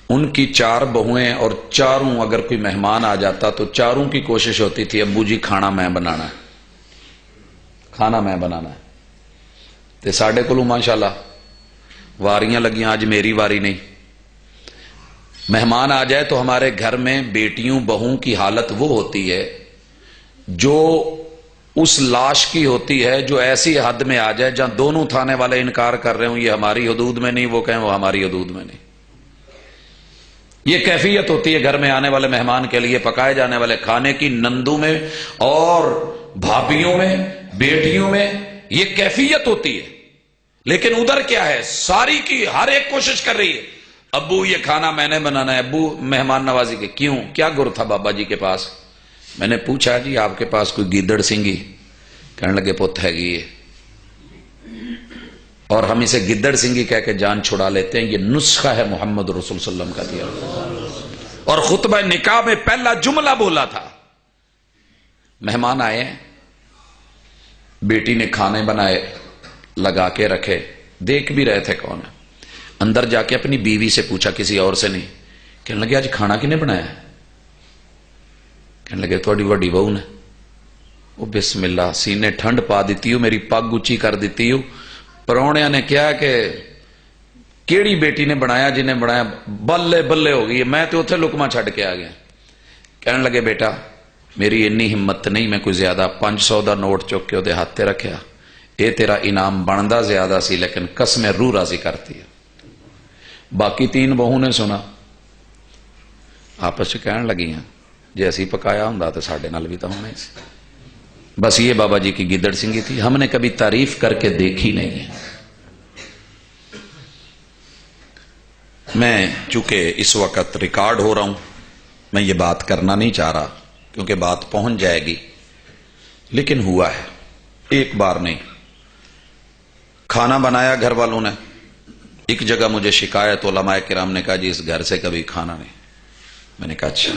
ان کی 4 بہویں اور چاروں اگر کوئی مہمان آ جاتا تو چاروں کی کوشش ہوتی تھی ابو جی کھانا میں بنانا ہے، کھانا میں بنانا ہے. تے ساڈے کولوں ماشاءاللہ واریاں لگیاں، آج میری واری نہیں. مہمان آ جائے تو ہمارے گھر میں بیٹیوں بہوں کی حالت وہ ہوتی ہے جو اس لاش کی ہوتی ہے جو ایسی حد میں آ جائے جہاں دونوں تھانے والے انکار کر رہے ہوں یہ ہماری حدود میں نہیں، وہ کہیں وہ ہماری حدود میں نہیں. یہ کیفیت ہوتی ہے گھر میں آنے والے مہمان کے لیے پکائے جانے والے کھانے کی. نندوں میں اور بھابھیوں میں، بیٹیوں میں یہ کیفیت ہوتی ہے. لیکن ادھر کیا ہے، ساری کی ہر ایک کوشش کر رہی ہے ابو یہ کھانا میں نے بنانا ہے. ابو مہمان نوازی کے کیوں، کیا گر تھا بابا جی کے پاس؟ میں نے پوچھا جی آپ کے پاس کوئی گیدڑ سنگھی؟ کہنے لگے پت ہے گی. اور ہم اسے گدڑ سنگھی کہہ کے جان چھڑا لیتے ہیں. یہ نسخہ ہے محمد رسول صلی اللہ علیہ وسلم کا دیا. اور خطبہ نکاح میں پہلا جملہ بولا تھا. مہمان آئے ہیں، بیٹی نے کھانے بنائے، لگا کے رکھے، دیکھ بھی رہے تھے کون ہے. اندر جا کے اپنی بیوی سے پوچھا، کسی اور سے نہیں. کہنے لگے آج کھانا کنے بنایا ہے؟ کہنے لگے تھوڑی وڈی بہو نے. وہ بسم اللہ، سینے ٹھنڈ پا دیتی ہو، میری پگ اچھی کر دیتی ہو. پروڑیاں نے کیا کہ کیڑی بیٹی نے بنایا، جنہیں بنایا بلے بلے ہو گئی. میں تو اتنے لکما چھڈ کے آ گیا. کہنے لگے بیٹا میری انی ہمت نہیں، میں کوئی زیادہ 500 دا نوٹ چک کے وہ ہاتھ رکھیا. اے تیرا انعام بندا زیادہ سی لیکن قسم روح راضی کرتی ہے. باقی 3 بہوں نے سنا، آپس کہنے لگی ہیں جی اسی پکایا ہوں تو ساڈے نال بھی تو ہونا ہی سی. بس یہ بابا جی کی گدڑ سنگھی تھی. ہم نے کبھی تعریف کر کے دیکھی نہیں ہے. میں چونکہ اس وقت ریکارڈ ہو رہا ہوں، میں یہ بات کرنا نہیں چاہ رہا کیونکہ بات پہنچ جائے گی، لیکن ہوا ہے ایک بار نہیں. کھانا بنایا گھر والوں نے. ایک جگہ مجھے شکایت، علماء کرام نے کہا جی اس گھر سے کبھی کھانا نہیں. میں نے کہا اچھا.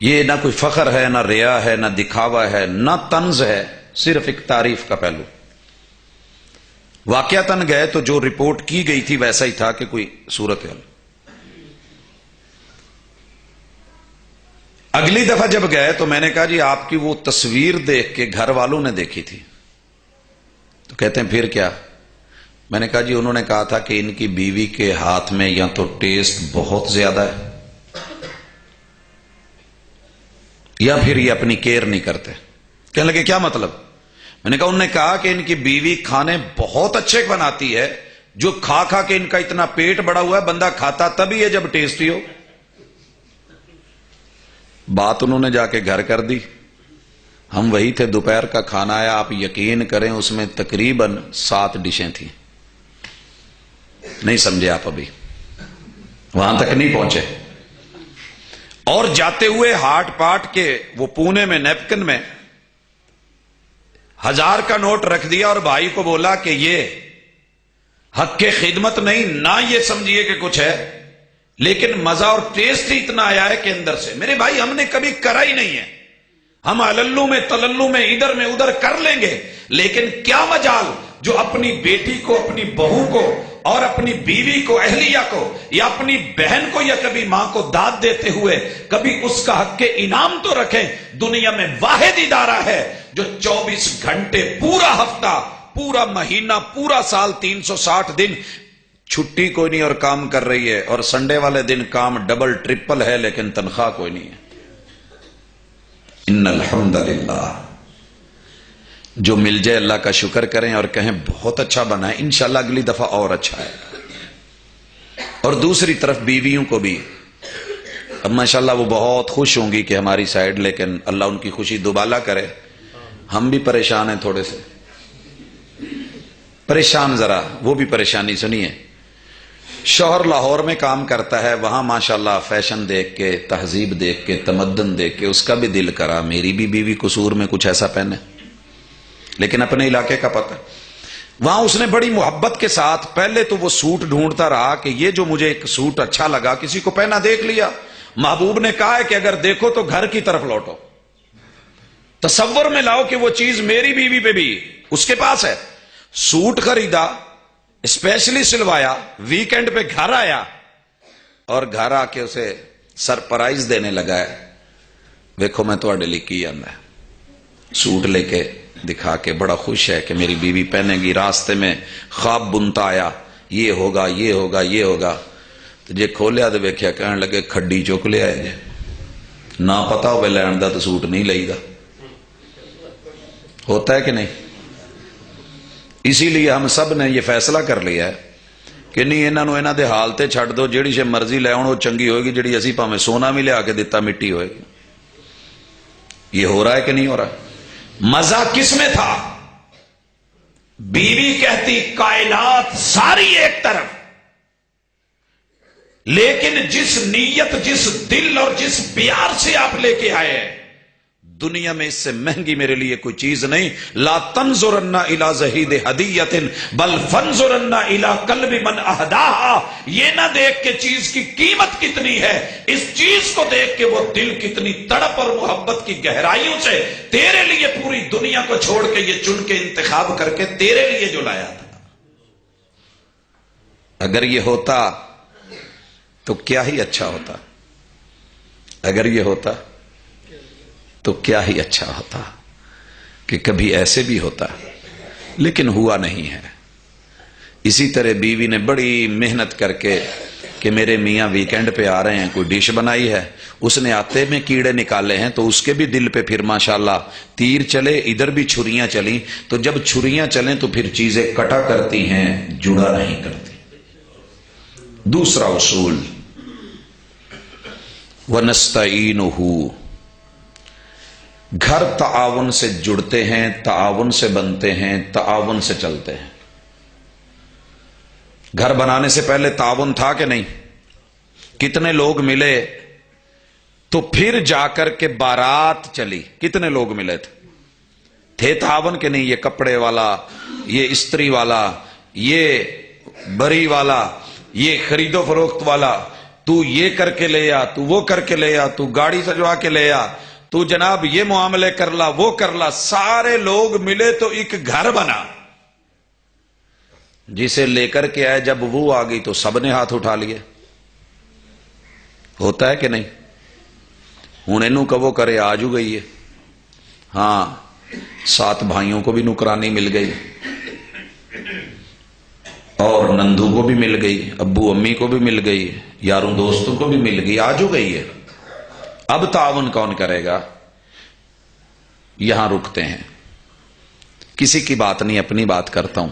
یہ نہ کوئی فخر ہے، نہ ریا ہے، نہ دکھاوا ہے، نہ طنز ہے، صرف ایک تعریف کا پہلو. واقعتاً گئے تو جو رپورٹ کی گئی تھی ویسا ہی تھا کہ کوئی صورتحال. اگلی دفعہ جب گئے تو میں نے کہا جی آپ کی وہ تصویر دیکھ کے گھر والوں نے دیکھی تھی. تو کہتے ہیں پھر کیا؟ میں نے کہا جی انہوں نے کہا تھا کہ ان کی بیوی کے ہاتھ میں یا تو ٹیسٹ بہت زیادہ ہے یا پھر یہ اپنی کیئر نہیں کرتے. کہنے لگے کیا مطلب؟ میں نے کہا انہوں نے کہا کہ ان کی بیوی کھانے بہت اچھے بناتی ہے، جو کھا کھا کے ان کا اتنا پیٹ بڑا ہوا ہے، بندہ کھاتا تبھی ہے جب ٹیسٹی ہو. بات انہوں نے جا کے گھر کر دی. ہم وہی تھے، دوپہر کا کھانا آیا، آپ یقین کریں اس میں تقریباً 7 ڈشیں تھیں. نہیں سمجھے آپ، ابھی وہاں تک نہیں پہنچے. اور جاتے ہوئے ہاٹ پاٹ کے وہ پونے میں نیپکن میں 1000 کا نوٹ رکھ دیا اور بھائی کو بولا کہ یہ حق کے خدمت نہیں، نہ یہ سمجھیے کہ کچھ ہے، لیکن مزہ اور ٹیسٹ ہی اتنا آیا ہے کہ اندر سے. میرے بھائی ہم نے کبھی کرا ہی نہیں ہے، ہم عللو میں تللو میں ادھر میں ادھر کر لیں گے، لیکن کیا مجال جو اپنی بیٹی کو، اپنی بہو کو اور اپنی بیوی کو، اہلیہ کو یا اپنی بہن کو یا کبھی ماں کو داد دیتے ہوئے کبھی اس کا حق کے انعام تو رکھیں. دنیا میں واحد ادارہ ہے جو 24 گھنٹے، پورا ہفتہ، پورا مہینہ، پورا سال، 360 دن چھٹی کوئی نہیں اور کام کر رہی ہے، اور سنڈے والے دن کام ڈبل ٹرپل ہے لیکن تنخواہ کوئی نہیں ہے. ان الحمدللہ. جو مل جائے اللہ کا شکر کریں اور کہیں بہت اچھا بنا ہے، انشاءاللہ اگلی دفعہ اور اچھا ہے. اور دوسری طرف بیویوں کو بھی، اب ماشاءاللہ وہ بہت خوش ہوں گی کہ ہماری سائڈ، لیکن اللہ ان کی خوشی دوبالا کرے. ہم بھی پریشان ہیں، تھوڑے سے پریشان، ذرا وہ بھی پریشانی سنیے. شوہر لاہور میں کام کرتا ہے، وہاں ماشاءاللہ فیشن دیکھ کے، تہذیب دیکھ کے، تمدن دیکھ کے اس کا بھی دل کرا میری بھی بیوی قصور میں کچھ ایسا پہنے، لیکن اپنے علاقے کا پتہ. وہاں اس نے بڑی محبت کے ساتھ، پہلے تو وہ سوٹ ڈھونڈتا رہا کہ یہ جو مجھے ایک سوٹ اچھا لگا، کسی کو پہنا دیکھ لیا، محبوب نے کہا ہے کہ اگر دیکھو تو گھر کی طرف لوٹو، تصور میں لاؤ کہ وہ چیز میری بیوی پہ بھی اس کے پاس ہے. سوٹ خریدا، اسپیشلی سلوایا، ویکینڈ پہ گھر آیا اور گھر آ کے اسے سرپرائز دینے لگا ہے. دیکھو میں تھوڑے لیے کی آنا ہے. سوٹ لے کے دکھا کے بڑا خوش ہے کہ میری بیوی پہنے گی. راستے میں خواب بنتا آیا، یہ ہوگا یہ ہوگا یہ ہوگا. تو جے کھولیا تو ویکھیا کہنے لگے کھڈی چک لیا ہے جے، نہ پتا ہوئے لین دا تو سوٹ نہیں لئی دا. ہوتا ہے کہ نہیں؟ اسی لیے ہم سب نے یہ فیصلہ کر لیا ہے کہ نہیں، انہاں دے حال تے چھڈ دو، جیڑی شے مرضی لے آؤن وہ چنگی ہوئے گی، جیڑی اسی پاویں سونا بھی لیا کے دیتا مٹی ہوئے گی. یہ ہو رہا ہے کہ نہیں ہو رہا؟ مزہ کس میں تھا؟ بیوی کہتی کائنات ساری ایک طرف، لیکن جس نیت، جس دل اور جس پیار سے آپ لے کے آئے ہیں، دنیا میں اس سے مہنگی میرے لیے کوئی چیز نہیں. لا تنظرن الی زہید ہدیۃ بل فانظرن الی قلب من اہداہا. یہ نہ دیکھ کے چیز کی قیمت کتنی ہے، اس چیز کو دیکھ کے وہ دل کتنی تڑپ اور محبت کی گہرائیوں سے تیرے لیے پوری دنیا کو چھوڑ کے یہ چن کے انتخاب کر کے تیرے لیے جو لایا تھا. اگر یہ ہوتا تو کیا ہی اچھا ہوتا، اگر یہ ہوتا تو کیا ہی اچھا ہوتا کہ کبھی ایسے بھی ہوتا، لیکن ہوا نہیں ہے. اسی طرح بیوی نے بڑی محنت کر کے کہ میرے میاں ویکینڈ پہ آ رہے ہیں، کوئی ڈش بنائی ہے، اس نے آتے میں کیڑے نکالے ہیں تو اس کے بھی دل پہ پھر ماشاءاللہ تیر چلے، ادھر بھی چھریاں چلیں. تو جب چھریاں چلیں تو پھر چیزیں کٹا کرتی ہیں، جڑا نہیں کرتی. دوسرا اصول وَنَسْتَعِينُهُ، گھر تعاون سے جڑتے ہیں، تعاون سے بنتے ہیں، تعاون سے چلتے ہیں. گھر بنانے سے پہلے تعاون تھا کہ نہیں؟ کتنے لوگ ملے تو پھر جا کر کے بارات چلی، کتنے لوگ ملے تھے تعاون کہ نہیں؟ یہ کپڑے والا، یہ استری والا، یہ بری والا، یہ خرید و فروخت والا، تو یہ کر کے لے آ، تو وہ کر کے لے آ، تو گاڑی سجوا کے لے آ، تو جناب یہ معاملے کر لا، وہ کر لا. سارے لوگ ملے تو ایک گھر بنا. جسے لے کر کے آئے جب وہ آ گئی تو سب نے ہاتھ اٹھا لیے. ہوتا ہے کہ نہیں؟ ہوں اینو کہو کرے آج گئی ہے. ہاں 7 بھائیوں کو بھی نکرانی مل گئی اور نندو کو بھی مل گئی، ابو امی کو بھی مل گئی، یاروں دوستوں کو بھی مل گئی، آج ہو گئی ہے. اب تعاون کون کرے گا؟ یہاں رکتے ہیں. کسی کی بات نہیں، اپنی بات کرتا ہوں.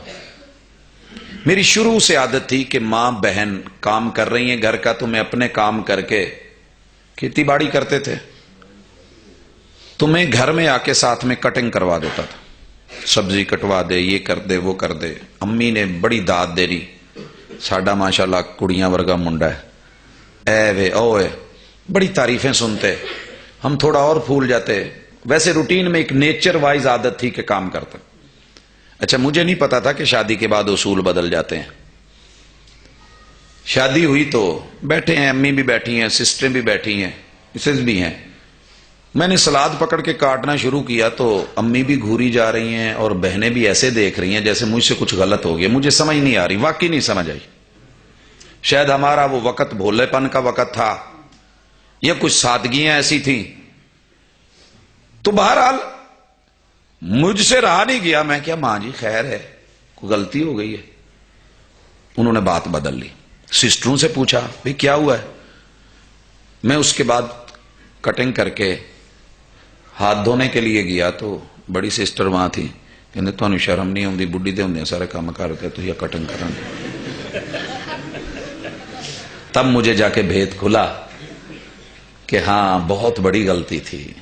میری شروع سے عادت تھی کہ ماں بہن کام کر رہی ہیں گھر کا تو میں اپنے کام کر کے، کھیتی باڑی کرتے تھے، تمہیں گھر میں آ کے ساتھ میں کٹنگ کروا دیتا تھا، سبزی کٹوا دے، یہ کر دے، وہ کر دے۔ امی نے بڑی داد دے دی، ساڈا ماشاءاللہ کڑیاں ورگا منڈا ہے، اے وے او ہے، بڑی تعریفیں سنتے، ہم تھوڑا اور پھول جاتے۔ ویسے روٹین میں ایک نیچر وائز عادت تھی کہ کام کرتا۔ اچھا مجھے نہیں پتا تھا کہ شادی کے بعد اصول بدل جاتے ہیں۔ شادی ہوئی تو بیٹھے ہیں، امی بھی بیٹھی ہیں، سسٹریں بھی بیٹھی ہیں، مسز بھی ہیں۔ میں نے سلاد پکڑ کے کاٹنا شروع کیا تو امی بھی گھوری جا رہی ہیں اور بہنیں بھی ایسے دیکھ رہی ہیں جیسے مجھ سے کچھ غلط ہو گیا۔ مجھے سمجھ نہیں آ رہی، واقعی نہیں سمجھ آئی۔ شاید ہمارا وہ وقت بھولے پن کا وقت تھا یا کچھ سادگیاں ایسی تھیں، تو بہرحال مجھ سے رہا نہیں گیا۔ میں کیا ماں جی خیر ہے، کوئی غلطی ہو گئی ہے؟ انہوں نے بات بدل لی، سسٹروں سے پوچھا بھئی کیا ہوا ہے؟ میں اس کے بعد کٹنگ کر کے ہاتھ دھونے کے لیے گیا تو بڑی سسٹر وہاں تھی، کہنے تمہیں شرم نہیں آتی، بڈھی دے ہوندے سارے کام کرتے تو یہ کٹنگ کرنے۔ تب مجھے جا کے بھید کھلا کہ ہاں بہت بڑی غلطی تھی۔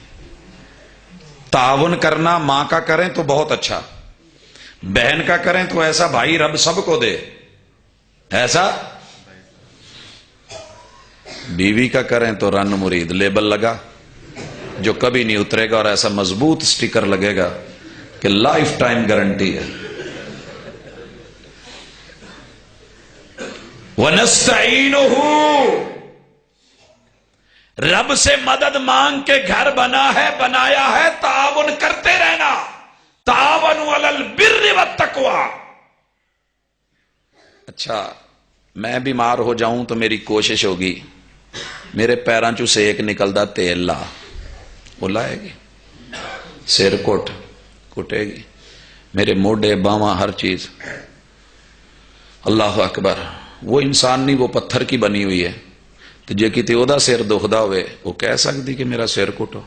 تعاون کرنا ماں کا کریں تو بہت اچھا، بہن کا کریں تو ایسا بھائی رب سب کو دے، ایسا بیوی کا کریں تو رن مرید لیبل لگا جو کبھی نہیں اترے گا، اور ایسا مضبوط سٹیکر لگے گا کہ لائف ٹائم گارنٹی ہے۔ وَنَسْتَعِينُهُ، رب سے مدد مانگ کے گھر بنا ہے، بنایا ہے، تعاون کرتے رہنا۔ تعاونوا علی البر والتقوی۔ اچھا میں بیمار ہو جاؤں تو میری کوشش ہوگی میرے پیراں چوں سیک نکلدا تیل لا، وہ لائے گی، سر کٹے گی، میرے موڈے باواں ہر چیز۔ اللہ اکبر، وہ انسان نہیں، وہ پتھر کی بنی ہوئی ہے، تو جے کتے اودا سر دکھدا ہوئے وہ کہہ سکتی کہ میرا سر کٹو،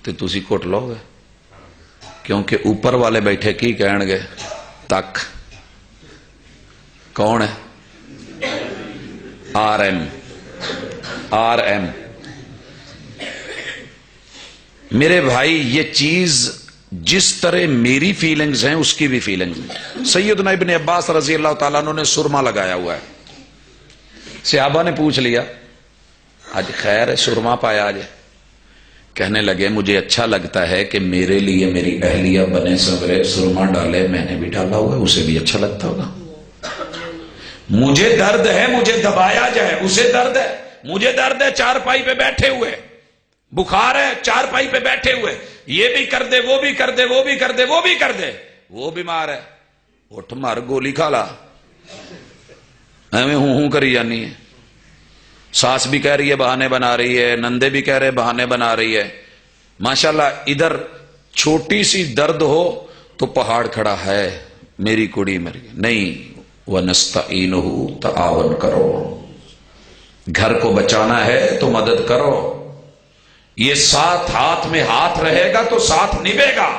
تو تسی کٹ لو گے، کیونکہ اوپر والے بیٹھے کی کہن گے تک۔ کون ہے؟ R M. میرے بھائی یہ چیز جس طرح میری فیلنگز ہیں اس کی بھی فیلنگز ہیں۔ سیدنا ابن عباس رضی اللہ تعالیٰ عنہ نے سرما لگایا ہوا ہے، صحابہ نے پوچھ لیا آج خیر ہے سرما پایا آج؟ کہنے لگے مجھے اچھا لگتا ہے کہ میرے لیے میری اہلیہ بنے سورے سرما ڈالے، میں نے بھی ڈالا ہوا ہے، اسے بھی اچھا لگتا ہوگا۔ مجھے درد ہے مجھے دبایا جائے، اسے درد ہے، مجھے درد ہے چارپائی پہ بیٹھے ہوئے، بخار ہے چارپائی پہ بیٹھے ہوئے، یہ بھی کر دے، وہ بھی کر دے، وہ بھی کر دے، وہ بھی کر دے، وہ بیمار ہے، اٹھ مار گولی کھا لا، ایویں ہوں کری جانی ہے۔ ساس بھی کہہ رہی ہے بہانے بنا رہی ہے، نندے بھی کہہ رہے بہانے بنا رہی ہے، ماشاءاللہ ادھر چھوٹی سی درد ہو تو پہاڑ کھڑا ہے، میری کڑی مر گئی نہیں۔ وَنَسْتَعِينُهُ، تعاون کرو، گھر کو بچانا ہے تو مدد کرو، یہ ساتھ ہاتھ میں ہاتھ رہے گا تو ساتھ نبھے گا،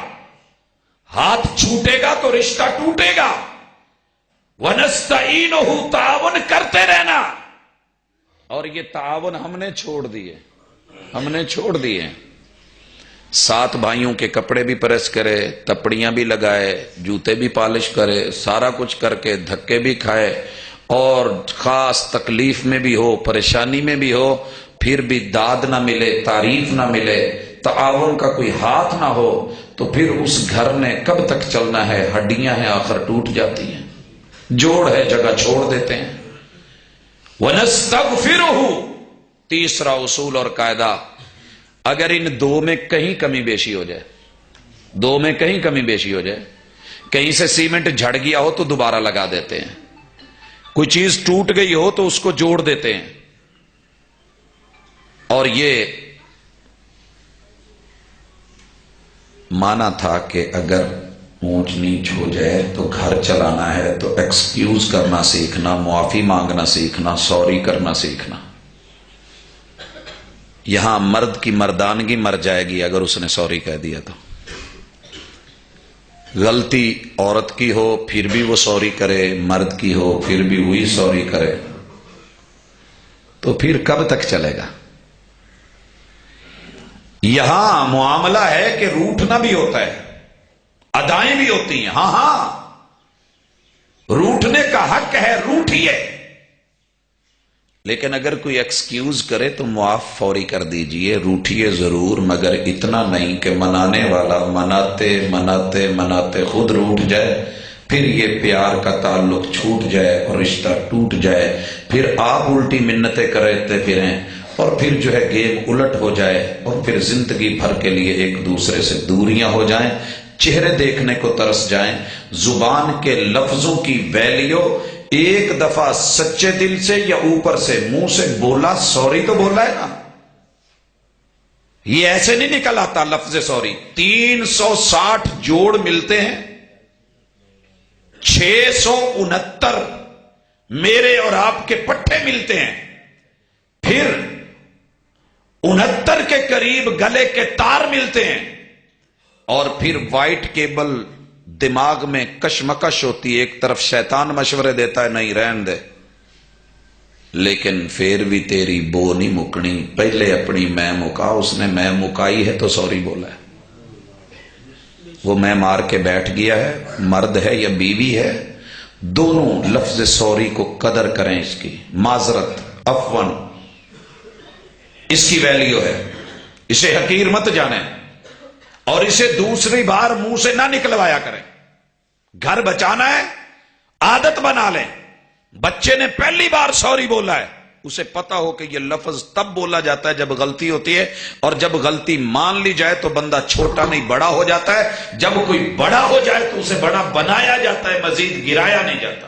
ہاتھ چھوٹے گا تو رشتہ ٹوٹے گا۔ وَنَسْتَعِينُهُ، تعاون کرتے رہنا۔ اور یہ تعاون ہم نے چھوڑ دیے، سات بھائیوں کے کپڑے بھی پریس کرے، تپڑیاں بھی لگائے، جوتے بھی پالش کرے، سارا کچھ کر کے دھکے بھی کھائے، اور خاص تکلیف میں بھی ہو، پریشانی میں بھی ہو، پھر بھی داد نہ ملے، تعریف نہ ملے، تعاون کا کوئی ہاتھ نہ ہو، تو پھر اس گھر نے کب تک چلنا ہے؟ ہڈیاں ہیں آخر ٹوٹ جاتی ہیں، جوڑ ہے جگہ چھوڑ دیتے ہیں۔ وَنَسْتَغْفِرُهُ، تیسرا اصول اور قاعدہ، اگر ان دو میں کہیں کمی بیشی ہو جائے، دو میں کہیں کمی بیشی ہو جائے، کہیں سے سیمنٹ جھڑ گیا ہو تو دوبارہ لگا دیتے ہیں، کوئی چیز ٹوٹ گئی ہو تو اس کو جوڑ دیتے ہیں، اور یہ مانا تھا کہ اگر اونچ نیچ ہو جائے تو گھر چلانا ہے تو ایکسکیوز کرنا سیکھنا، معافی مانگنا سیکھنا، سوری کرنا سیکھنا۔ یہاں مرد کی مردانگی مر جائے گی اگر اس نے سوری کہہ دیا تو۔ غلطی عورت کی ہو پھر بھی وہ سوری کرے، مرد کی ہو پھر بھی وہی سوری کرے، تو پھر کب تک چلے گا؟ یہاں معاملہ ہے کہ روٹھنا بھی ہوتا ہے، ادائیں بھی ہوتی ہیں، ہاں روٹھنے کا حق ہے، روٹھیے، لیکن اگر کوئی ایکسکیوز کرے تو معاف فوری کر دیجئے، روٹھیے ضرور، مگر اتنا نہیں کہ منانے والا مناتے مناتے مناتے خود روٹھ جائے، پھر یہ پیار کا تعلق چھوٹ جائے اور رشتہ ٹوٹ جائے، پھر آپ الٹی منتیں کرتے پھریں، اور پھر جو ہے گیم الٹ ہو جائے، اور پھر زندگی بھر کے لیے ایک دوسرے سے دوریاں ہو جائیں، چہرے دیکھنے کو ترس جائیں۔ زبان کے لفظوں کی ویلیو ایک دفعہ سچے دل سے یا اوپر سے منہ سے بولا سوری تو بولا ہے نا، یہ ایسے نہیں نکل آتا لفظ سوری۔ 360 جوڑ ملتے ہیں، 669 میرے اور آپ کے پٹھے ملتے ہیں، پھر 69 کے قریب گلے کے تار ملتے ہیں، اور پھر وائٹ کیبل دماغ میں کشمکش ہوتی ہے، ایک طرف شیطان مشورے دیتا ہے نہیں رہن دے، لیکن پھر بھی تیری بو نہیں مکنی، پہلے اپنی میں مکا، اس نے میں مکائی ہے تو سوری بولا ہے، وہ میں مار کے بیٹھ گیا ہے، مرد ہے یا بیوی ہے، دونوں لفظ سوری کو قدر کریں، اس کی معذرت عفواً اس کی ویلیو ہے، اسے حقیر مت جانیں، اور اسے دوسری بار منہ سے نہ نکلوایا کریں۔ گھر بچانا ہے، عادت بنا لیں، بچے نے پہلی بار سوری بولا ہے، اسے پتا ہو کہ یہ لفظ تب بولا جاتا ہے جب غلطی ہوتی ہے، اور جب غلطی مان لی جائے تو بندہ چھوٹا نہیں بڑا ہو جاتا ہے، جب کوئی بڑا ہو جائے تو اسے بڑا بنایا جاتا ہے، مزید گرایا نہیں جاتا۔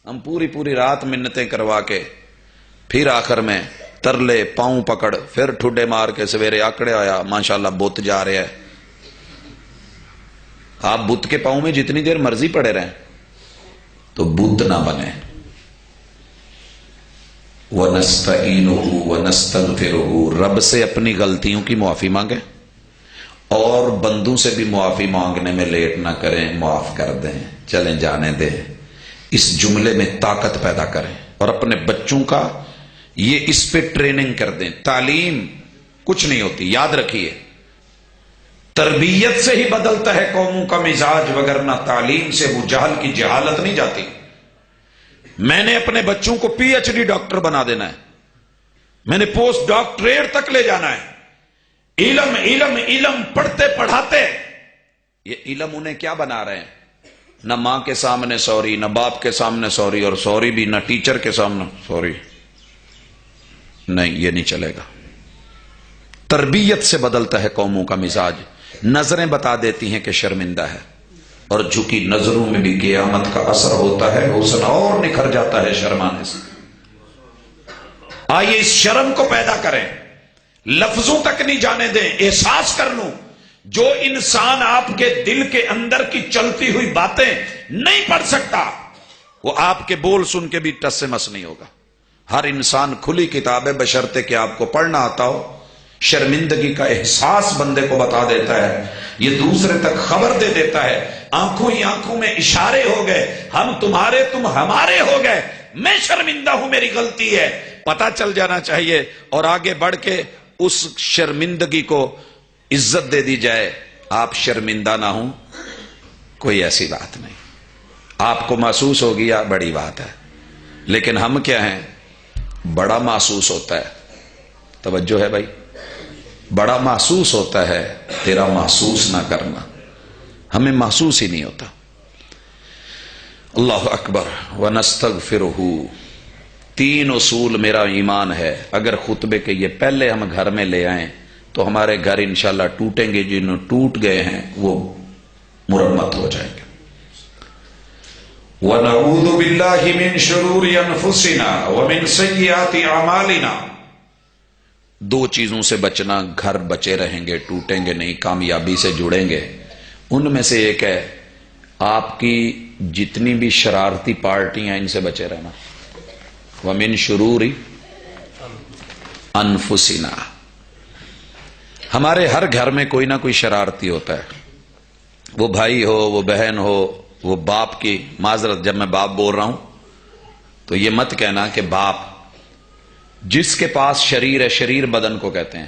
ہم پوری رات منتیں کروا کے پھر آخر میں ترلے پاؤں پکڑ، پھر ٹھڈے مار کے سویرے آکڑے آیا ماشاءاللہ بت جا رہے ہیں۔ آپ بت کے پاؤں میں جتنی دیر مرضی پڑے رہیں تو بت نہ بنے۔ وَنَسْتَعِينُهُ وَنَسْتَغْفِرُهُ، رب سے اپنی غلطیوں کی معافی مانگیں، اور بندوں سے بھی معافی مانگنے میں لیٹ نہ کریں، معاف کر دیں، چلیں جانے دیں، اس جملے میں طاقت پیدا کریں، اور اپنے بچوں کا یہ اس پہ ٹریننگ کر دیں۔ تعلیم کچھ نہیں ہوتی، یاد رکھیے، تربیت سے ہی بدلتا ہے قوموں کا مزاج، وگرنہ تعلیم سے وہ جہل کی جہالت نہیں جاتی۔ میں نے اپنے بچوں کو پی ایچ ڈی ڈاکٹر بنا دینا ہے، میں نے پوسٹ ڈاکٹریٹ تک لے جانا ہے، علم علم علم پڑھتے پڑھاتے۔ یہ علم انہیں کیا بنا رہے ہیں؟ نہ ماں کے سامنے سوری، نہ باپ کے سامنے سوری، اور سوری بھی نہ ٹیچر کے سامنے سوری، نہیں، یہ نہیں چلے گا۔ تربیت سے بدلتا ہے قوموں کا مزاج۔ نظریں بتا دیتی ہیں کہ شرمندہ ہے، اور جھکی نظروں میں بھی قیامت کا اثر ہوتا ہے، حسن اور نکھر جاتا ہے شرمانے سے۔ آئیے اس شرم کو پیدا کریں، لفظوں تک نہیں جانے دیں، احساس کر لوں۔ جو انسان آپ کے دل کے اندر کی چلتی ہوئی باتیں نہیں پڑھ سکتا، وہ آپ کے بول سن کے بھی ٹس سے مس نہیں ہوگا۔ ہر انسان کھلی کتاب ہے، بشرطے کہ آپ کو پڑھنا آتا ہو۔ شرمندگی کا احساس بندے کو بتا دیتا ہے، یہ دوسرے تک خبر دے دیتا ہے، آنکھوں ہی آنکھوں میں اشارے ہو گئے، ہم تمہارے تم ہمارے ہو گئے، میں شرمندہ ہوں، میری غلطی ہے، پتہ چل جانا چاہیے، اور آگے بڑھ کے اس شرمندگی کو عزت دے دی جائے۔ آپ شرمندہ نہ ہوں، کوئی ایسی بات نہیں، آپ کو محسوس ہو گیا بڑی بات ہے، لیکن ہم کیا ہیں، بڑا محسوس ہوتا ہے، توجہ ہے بھائی، بڑا محسوس ہوتا ہے، تیرا محسوس نہ کرنا، ہمیں محسوس ہی نہیں ہوتا۔ اللہ اکبر۔ وَنَسْتَغْفِرُهُ، 3 اصول میرا ایمان ہے، اگر خطبے کے یہ پہلے ہم گھر میں لے آئیں تو ہمارے گھر انشاءاللہ ٹوٹیں گے، جنہوں ٹوٹ گئے ہیں وہ مرمت ہو جائیں گے۔ وَنَعُوذُ بِاللَّهِ مِن شُرُورِ أَنفُسِنَا وَمِن سَيِّئَاتِ أَعْمَالِنَا، 2 چیزوں سے بچنا، گھر بچے رہیں گے، ٹوٹیں گے نہیں، کامیابی سے جڑیں گے۔ ان میں سے ایک ہے آپ کی جتنی بھی شرارتی پارٹیاں، ان سے بچے رہنا۔ وَمِن شُرُورِ أَنفُسِنَا، ہمارے ہر گھر میں کوئی نہ کوئی شرارتی ہوتا ہے، وہ بھائی ہو، وہ بہن ہو، وہ باپ کی، معذرت جب میں باپ بول رہا ہوں تو یہ مت کہنا کہ باپ جس کے پاس شریر ہے، شریر بدن کو کہتے ہیں،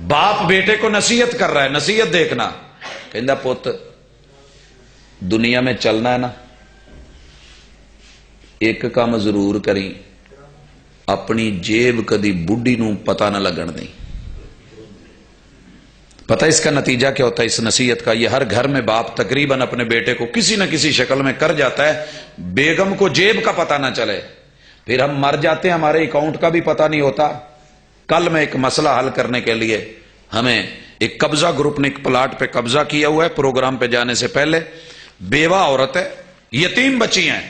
باپ بیٹے کو نصیحت کر رہا ہے، نصیحت دیکھنا، کہندا پت دنیا میں چلنا ہے نا، ایک کام ضرور کری، اپنی جیب کدی بڈھی نو پتہ نہ لگن دیں۔ پتہ اس کا نتیجہ کیا ہوتا ہے اس نصیحت کا؟ یہ ہر گھر میں باپ تقریباً اپنے بیٹے کو کسی نہ کسی شکل میں کر جاتا ہے، بیگم کو جیب کا پتہ نہ چلے، پھر ہم مر جاتے ہیں، ہمارے اکاؤنٹ کا بھی پتہ نہیں ہوتا۔ کل میں ایک مسئلہ حل کرنے کے لیے ہمیں ایک قبضہ گروپ نے ایک پلاٹ پہ قبضہ کیا ہوا ہے، پروگرام پہ جانے سے پہلے بیوہ عورت ہے، یتیم بچی ہیں،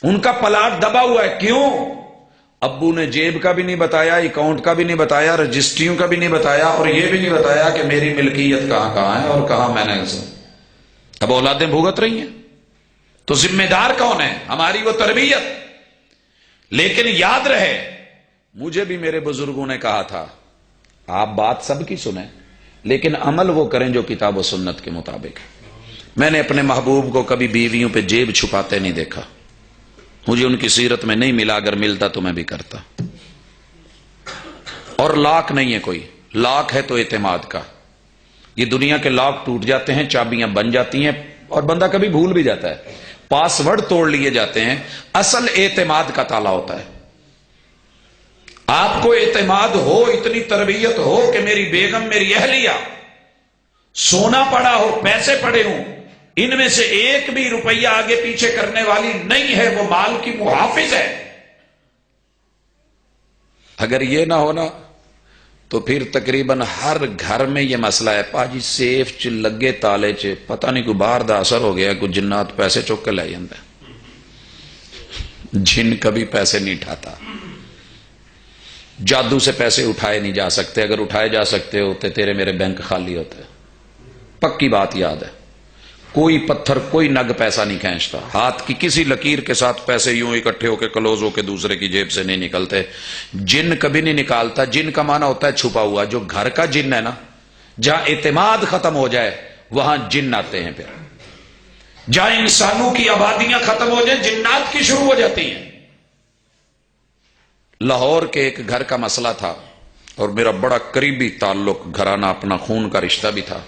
ان کا پلاٹ دبا ہوا ہے۔ کیوں؟ ابو نے جیب کا بھی نہیں بتایا، اکاؤنٹ کا بھی نہیں بتایا، رجسٹریوں کا بھی نہیں بتایا، اور یہ بھی نہیں بتایا کہ میری ملکیت کہاں کہاں ہے اور کہاں میں نے اسے۔ اب اولادیں بھگت رہی ہیں، تو ذمہ دار کون ہے؟ ہماری وہ تربیت۔ لیکن یاد رہے، مجھے بھی میرے بزرگوں نے کہا تھا آپ بات سب کی سنیں لیکن عمل وہ کریں جو کتاب و سنت کے مطابق ہے۔ میں نے اپنے محبوب کو کبھی بیویوں پہ جیب چھپاتے نہیں دیکھا، مجھے ان کی سیرت میں نہیں ملا، اگر ملتا تو میں بھی کرتا۔ اور لاک نہیں ہے کوئی، لاک ہے تو اعتماد کا۔ یہ دنیا کے لاک ٹوٹ جاتے ہیں، چابیاں بن جاتی ہیں اور بندہ کبھی بھول بھی جاتا ہے، پاس ورڈ توڑ لیے جاتے ہیں، اصل اعتماد کا تالا ہوتا ہے۔ آپ کو اعتماد ہو، اتنی تربیت ہو کہ میری بیگم، میری اہلیہ، سونا پڑا ہو، پیسے پڑے ہوں، ان میں سے ایک بھی روپیہ آگے پیچھے کرنے والی نہیں ہے، وہ مال کی محافظ ہے۔ اگر یہ نہ ہونا تو پھر تقریباً ہر گھر میں یہ مسئلہ ہے، پاجی سیف چ لگے تالے چ پتہ نہیں کوئی باہر دا اثر ہو گیا، کوئی جنات پیسے چک کے لے جاندے۔ جن کبھی پیسے نہیں اٹھاتا، جادو سے پیسے اٹھائے نہیں جا سکتے، اگر اٹھائے جا سکتے ہوتے تیرے میرے بینک خالی ہوتے۔ پکی بات یاد ہے، کوئی پتھر، کوئی نگ پیسہ نہیں کھینچتا، ہاتھ کی کسی لکیر کے ساتھ پیسے یوں اکٹھے ہو کے کلوز ہو کے دوسرے کی جیب سے نہیں نکلتے۔ جن کبھی نہیں نکالتا، جن کا معنی ہوتا ہے چھپا ہوا۔ جو گھر کا جن ہے نا، جہاں اعتماد ختم ہو جائے وہاں جن آتے ہیں، پھر جہاں انسانوں کی آبادیاں ختم ہو جائیں جنات کی شروع ہو جاتی ہیں۔ لاہور کے ایک گھر کا مسئلہ تھا اور میرا بڑا قریبی تعلق، گھرانہ، اپنا خون کا رشتہ بھی تھا۔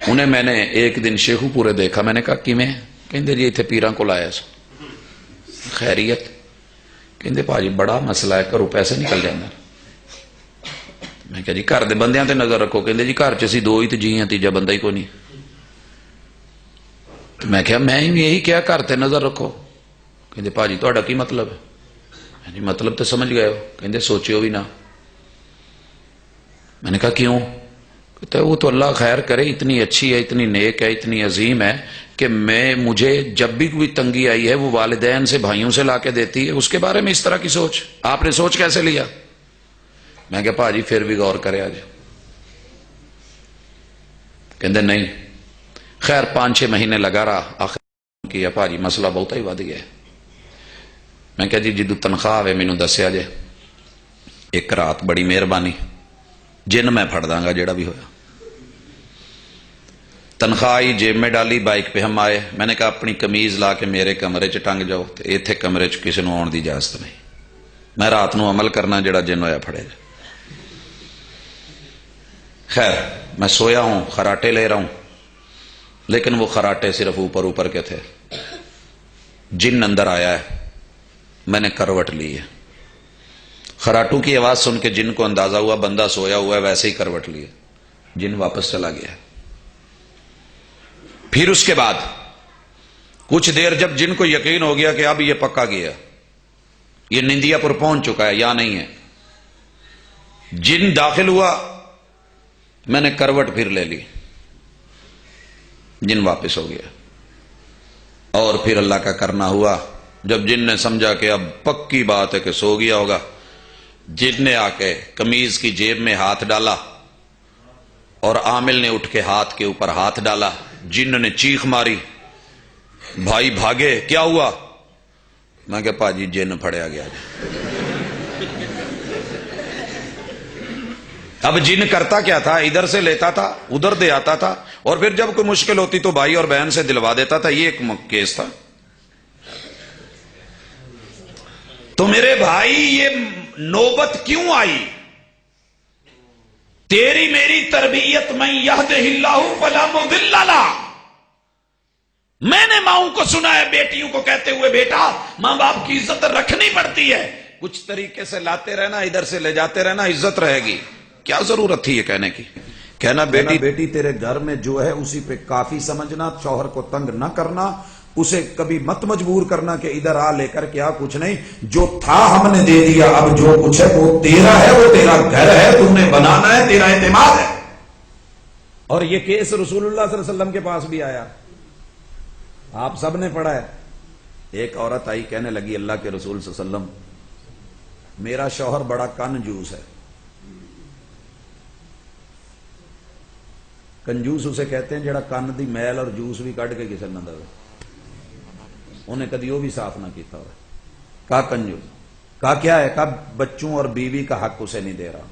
انہیں میں نے ایک دن شیخو پورے دیکھا، میں نے کہا کیویں؟ کہندے جی اتنے پیراں کو لایا سو، خیریت؟ کہندے پاجی بڑا مسئلہ ہے، گھروں پیسے نکل جاندے۔ میں کہا جی گھر دے بندیاں تے نظر رکھو۔ کہندے جی گھر چ اسی دو ہی تے جی ہیں، تیجا بندہ ہی کوئی نہیں۔ تو میں کہا میں یہی کیا گھر تے نظر رکھو۔ کہندے پاجی تہاڈا کی مطلب ہے؟ جی مطلب تو سمجھ گئے ہو؟ کہندے سوچیو بھی نہ۔ میں نے کہا کیوں؟ کہتے وہ تو اللہ خیر کرے، اتنی اچھی ہے، اتنی نیک ہے، اتنی عظیم ہے کہ مجھے جب بھی کوئی تنگی آئی ہے وہ والدین سے، بھائیوں سے لا کے دیتی ہے، اس کے بارے میں اس طرح کی سوچ آپ نے سوچ کیسے لیا؟ میں کہا پاجی پھر بھی غور کرے آج۔ کہندے نہیں۔ خیر 5-6 مہینے لگا رہا، آخر کیا پاجی مسئلہ بہت ہی ود گیا ہے۔ میں کہا جی جدو تنخواہ آئے مینوں دسیا جے، ایک رات بڑی مہربانی، جن میں پھڑ داں گا جیڑا بھی ہویا۔ تنخواہ آئی، جیب میں ڈالی، بائک پہ ہم آئے۔ میں نے کہا اپنی قمیض لا کے میرے کمرے چ ٹنگ جاؤ، ایتھے کمرے چ کسی نو آن دی اجازت نہیں، میں رات نو عمل کرنا، جیڑا جن ہویا پھڑے جائے۔ خیر میں سویا ہوں، خراٹے لے رہا ہوں، لیکن وہ خراٹے صرف اوپر اوپر کے تھے۔ جن اندر آیا ہے، میں نے کروٹ لی ہے، خراٹوں کی آواز سن کے جن کو اندازہ ہوا بندہ سویا ہوا ہے، ویسے ہی کروٹ لی ہے، جن واپس چلا گیا۔ پھر اس کے بعد کچھ دیر جب جن کو یقین ہو گیا کہ اب یہ پکا گیا، یہ نندیا پور پہنچ چکا ہے یا نہیں ہے، جن داخل ہوا، میں نے کروٹ پھر لے لی، جن واپس ہو گیا۔ اور پھر اللہ کا کرنا ہوا، جب جن نے سمجھا کہ اب پکی بات ہے کہ سو گیا ہوگا، جن نے آ کے قمیض کی جیب میں ہاتھ ڈالا اور عامل نے اٹھ کے ہاتھ کے اوپر ہاتھ ڈالا، جن نے چیخ ماری، بھائی بھاگے، کیا ہوا؟ میں کہ پاجی جن پھڑیا گیا۔ اب جن کرتا کیا تھا؟ ادھر سے لیتا تھا، ادھر دے آتا تھا، اور پھر جب کوئی مشکل ہوتی تو بھائی اور بہن سے دلوا دیتا تھا۔ یہ ایک کیس تھا۔ تو میرے بھائی یہ نوبت کیوں آئی؟ تیری میری تربیت من یہدہ اللہ فلا مضل لہ. میں نے ماؤں کو سنا ہے بیٹیوں کو کہتے ہوئے بیٹا ماں باپ کی عزت رکھنی پڑتی ہے، کچھ طریقے سے لاتے رہنا، ادھر سے لے جاتے رہنا، عزت رہے گی. کیا ضرورت تھی یہ کہنے کی؟ کہنا بیٹی تیرے گھر میں جو ہے اسی پہ کافی سمجھنا، شوہر کو تنگ نہ کرنا، اسے کبھی مت مجبور کرنا کہ ادھر آ لے کر کیا کچھ نہیں، جو تھا ہم نے دے دیا، اب جو کچھ ہے وہ تیرا ہے، وہ تیرا گھر ہے، تم نے بنانا ہے، تیرا اعتماد ہے. اور یہ کیس رسول اللہ صلی اللہ علیہ وسلم کے پاس بھی آیا، آپ سب نے پڑھا ہے. ایک عورت آئی کہنے لگی اللہ کے رسول صلی اللہ علیہ وسلم میرا شوہر بڑا کنجوس ہے. کنجوس اسے کہتے ہیں جڑا کن دی میل اور جوس بھی کڈ کے کسی نہ دے، انہیں کدی وہ بھی صاف نہ کیتا ہو. کہا کنجوس. کہا کیا ہے؟ کہا بچوں اور بیوی کا حق اسے نہیں دے رہا.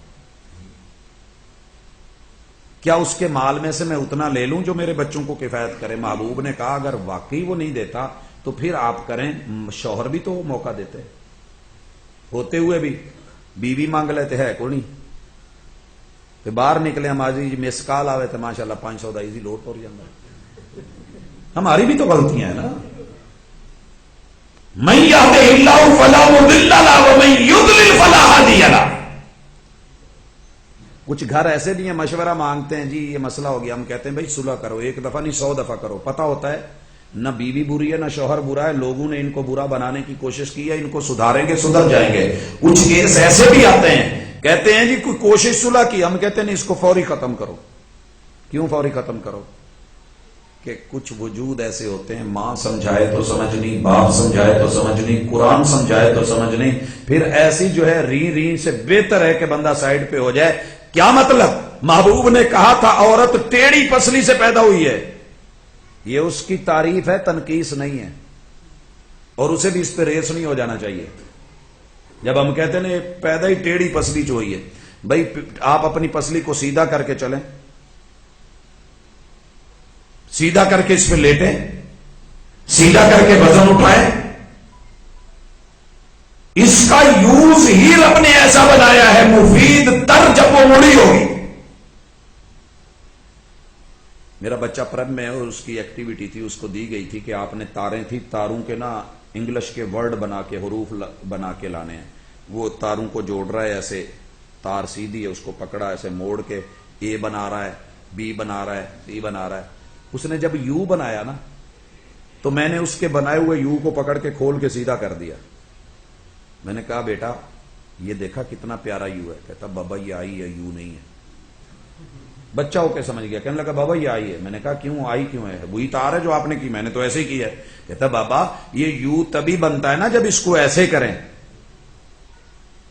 کیا اس کے مال میں سے میں اتنا لے لوں جو میرے بچوں کو کفایت کرے؟ محبوب نے کہا اگر واقعی وہ نہیں دیتا تو پھر آپ کریں، شوہر بھی تو موقع دیتے ہوتے ہوئے بھی بیوی مانگ لیتے ہے کوئی نہیں. پھر باہر نکلے ہم آج جی مس کال آوے تو ماشاءاللہ 500 دا ایزی لوٹ ہو جاتا. ہماری بھی تو غلطیاں ہیں نا. من یہدہ اللہ فلا مضل لہ ومن یضلل فلا ہادی لہ. کچھ گھر ایسے بھی ہیں مشورہ مانگتے ہیں جی یہ مسئلہ ہو گیا، ہم کہتے ہیں بھائی صلح کرو، ایک دفعہ نہیں 100 دفعہ کرو. پتہ ہوتا ہے نہ بیوی بری ہے نہ شوہر برا ہے، لوگوں نے ان کو برا بنانے کی کوشش کی ہے، ان کو سدھاریں گے سدھر جائیں گے. کچھ کیس ایسے بھی آتے ہیں کہتے ہیں جی کوئی کوشش صلح کی، ہم کہتے ہیں نہیں اس کو فوری ختم کرو. کیوں فوری ختم کرو؟ کہ کچھ وجود ایسے ہوتے ہیں ماں سمجھائے تو سمجھنی، باپ سمجھائے تو سمجھنی، قرآن سمجھائے تو سمجھنی، پھر ایسی جو ہے ری سے بہتر ہے کہ بندہ سائڈ پہ ہو جائے. کیا مطلب؟ محبوب نے کہا تھا عورت ٹیڑھی پسلی سے پیدا ہوئی ہے، یہ اس کی تعریف ہے، تنقیص نہیں ہے، اور اسے بھی اس پہ ریس نہیں ہو جانا چاہیے. جب ہم کہتے ہیں پیدا ہی ٹیڑھی پسلی جو ہوئی ہے، بھائی آپ اپنی پسلی کو سیدھا کر کے چلیں، سیدھا کر کے اس پہ لیٹیں، سیدھا کر کے وزن اٹھائیں. اس کا یوز ہی رب نے ایسا بنایا ہے مفید تر جب وہ مڑی ہوگی. میرا بچہ پرب میں اور اس کی ایکٹیویٹی تھی، اس کو دی گئی تھی کہ آپ نے تاریں تھی، تاروں کے نا انگلش کے ورڈ بنا کے حروف بنا کے لانے ہیں. وہ تاروں کو جوڑ رہا ہے، ایسے تار سیدھی ہے، اس کو پکڑا ایسے موڑ کے اے بنا رہا ہے، بی بنا رہا ہے، سی بنا رہا ہے. اس نے جب یو بنایا نا تو میں نے اس کے بنائے ہوئے یو کو پکڑ کے کھول کے سیدھا کر دیا. میں نے کہا بیٹا یہ دیکھا کتنا پیارا یو ہے؟ کہتا بابا یہ آئی ہے، یو نہیں ہے. بچہ ہو کے سمجھ گیا، کہنے لگا بابا یہ آئی ہے. میں نے کہا کیوں آئی کیوں ہے؟ وہی تار ہے جو آپ نے کی. میں نے تو ایسے ہی کی ہے. کہتا بابا یہ یو تبھی بنتا ہے نا جب اس کو ایسے کریں.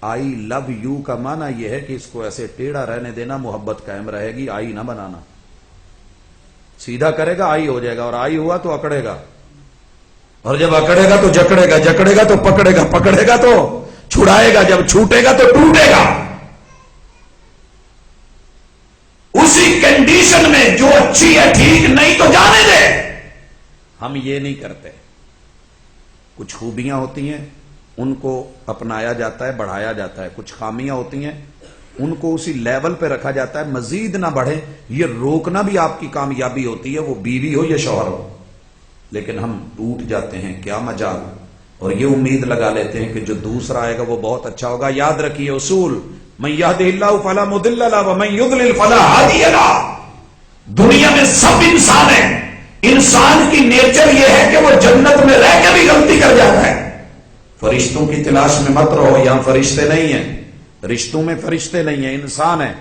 آئی لو یو کا معنی یہ ہے کہ اس کو ایسے ٹیڑھا رہنے دینا، محبت قائم رہے گی، آئی نہ بنانا. سیدھا کرے گا آئی ہو جائے گا، اور آئی ہوا تو اکڑے گا، اور جب اکڑے گا تو جکڑے گا، جکڑے گا تو پکڑے گا، پکڑے گا تو چھڑائے گا، جب چھوٹے گا تو ٹوٹے گا. اسی کنڈیشن میں جو اچھی ہے ٹھیک، نہیں تو جانے دے. ہم یہ نہیں کرتے. کچھ خوبیاں ہوتی ہیں ان کو اپنایا جاتا ہے، بڑھایا جاتا ہے. کچھ خامیاں ہوتی ہیں ان کو اسی لیول پہ رکھا جاتا ہے، مزید نہ بڑھے. یہ روکنا بھی آپ کی کامیابی ہوتی ہے، وہ بیوی ہو یا شوہر ہو. لیکن ہم ٹوٹ جاتے ہیں، کیا مجال، اور یہ امید لگا لیتے ہیں کہ جو دوسرا آئے گا وہ بہت اچھا ہوگا. یاد رکھیے اصول، من یہدہ اللہ فلا مضل لہ ومن یضلل فلا ہادی لہ. دنیا میں سب انسان ہیں. انسان کی نیچر یہ ہے کہ وہ جنت میں رہ کے بھی غلطی کر جاتا ہے. فرشتوں کی تلاش میں مت رہو، یہاں فرشتے نہیں ہیں، رشتوں میں فرشتے نہیں ہیں، انسان ہیں.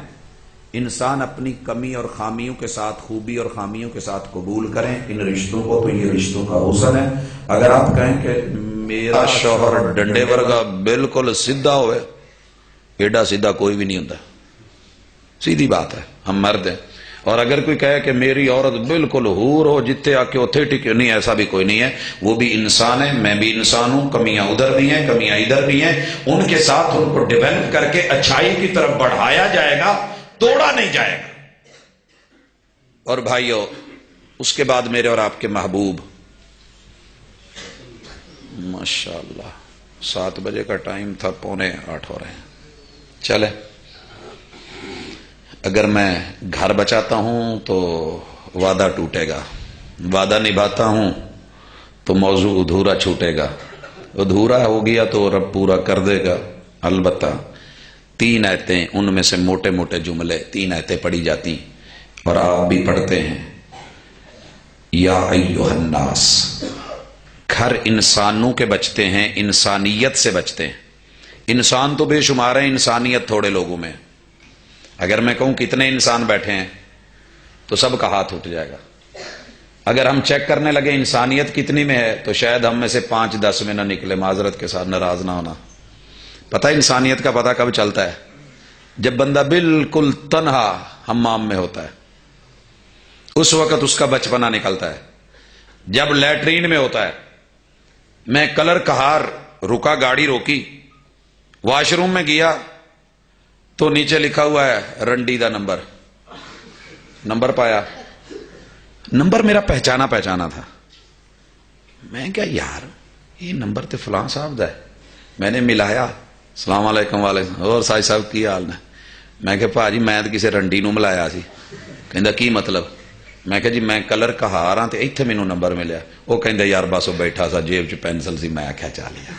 انسان اپنی کمی اور خامیوں کے ساتھ خوبی اور خامیوں کے ساتھ قبول کریں ان رشتوں کو، تو یہ رشتوں کا حسن ہے. اگر آپ کہیں کہ میرا شوہر ڈنڈے ورگا بالکل سیدھا ہوئے، ایڈا سیدھا کوئی بھی نہیں ہوتا، سیدھی بات ہے، ہم مرد ہیں. اور اگر کوئی کہے کہ میری عورت بالکل حور ہو، جتنے آ کے اتھے ٹکے، نہیں، ایسا بھی کوئی نہیں ہے. وہ بھی انسان ہے، میں بھی انسان ہوں، کمیاں ادھر بھی ہیں، کمیاں ادھر بھی ہیں. ان کے ساتھ ان کو ڈیولپ کر کے اچھائی کی طرف بڑھایا جائے گا، توڑا نہیں جائے گا. اور بھائیو اس کے بعد میرے اور آپ کے محبوب، ماشاءاللہ 7 بجے کا ٹائم تھا، 7:45 ہو رہے ہیں. چلے اگر میں گھر بچاتا ہوں تو وعدہ ٹوٹے گا، وعدہ نبھاتا ہوں تو موضوع ادھورا چھوٹے گا، ادھورا ہو گیا تو رب پورا کر دے گا۔ البتہ 3 آیتیں، ان میں سے موٹے موٹے جملے 3 آیتیں پڑھی جاتی اور آپ بھی پڑھتے ہیں۔ یا ایھا الناس، گھر انسانوں کے بچتے ہیں، انسانیت سے بچتے ہیں۔ انسان تو بے شمار ہیں، انسانیت تھوڑے لوگوں میں۔ اگر میں کہوں کتنے انسان بیٹھے ہیں تو سب کا ہاتھ اٹھ جائے گا۔ اگر ہم چیک کرنے لگے انسانیت کتنی میں ہے تو شاید ہم میں سے 5-10 میں نہ نکلے، معذرت کے ساتھ ناراض نہ ہونا۔ پتہ انسانیت کا پتہ کب چلتا ہے؟ جب بندہ بالکل تنہا حمام میں ہوتا ہے، اس وقت اس کا بچپنا نکلتا ہے۔ جب لیٹرین میں ہوتا ہے، میں کلر کہار رکا، گاڑی روکی، واش روم میں گیا تو نیچے لکھا ہوا ہے رنڈی دا نمبر پایا، نمبر میرا پہچانا تھا۔ میں کیا یار یہ نمبر تے فلاں صاحب دا ہے، میں نے ملایا، السلام علیکم وعلیکم، اور سائی صاحب کی حال نے؟ میں کہ بھاجی میں تو کسی رنڈی نو ملایا سی۔ کہندا کی مطلب؟ میں کہ جی میں کلر کہار ہاں تے ایتھے مینوں نمبر ملیا۔ وہ کہندا یار بس وہ بیٹھا سا جیب چ پینسل سی، میں آکھیا چا لیا۔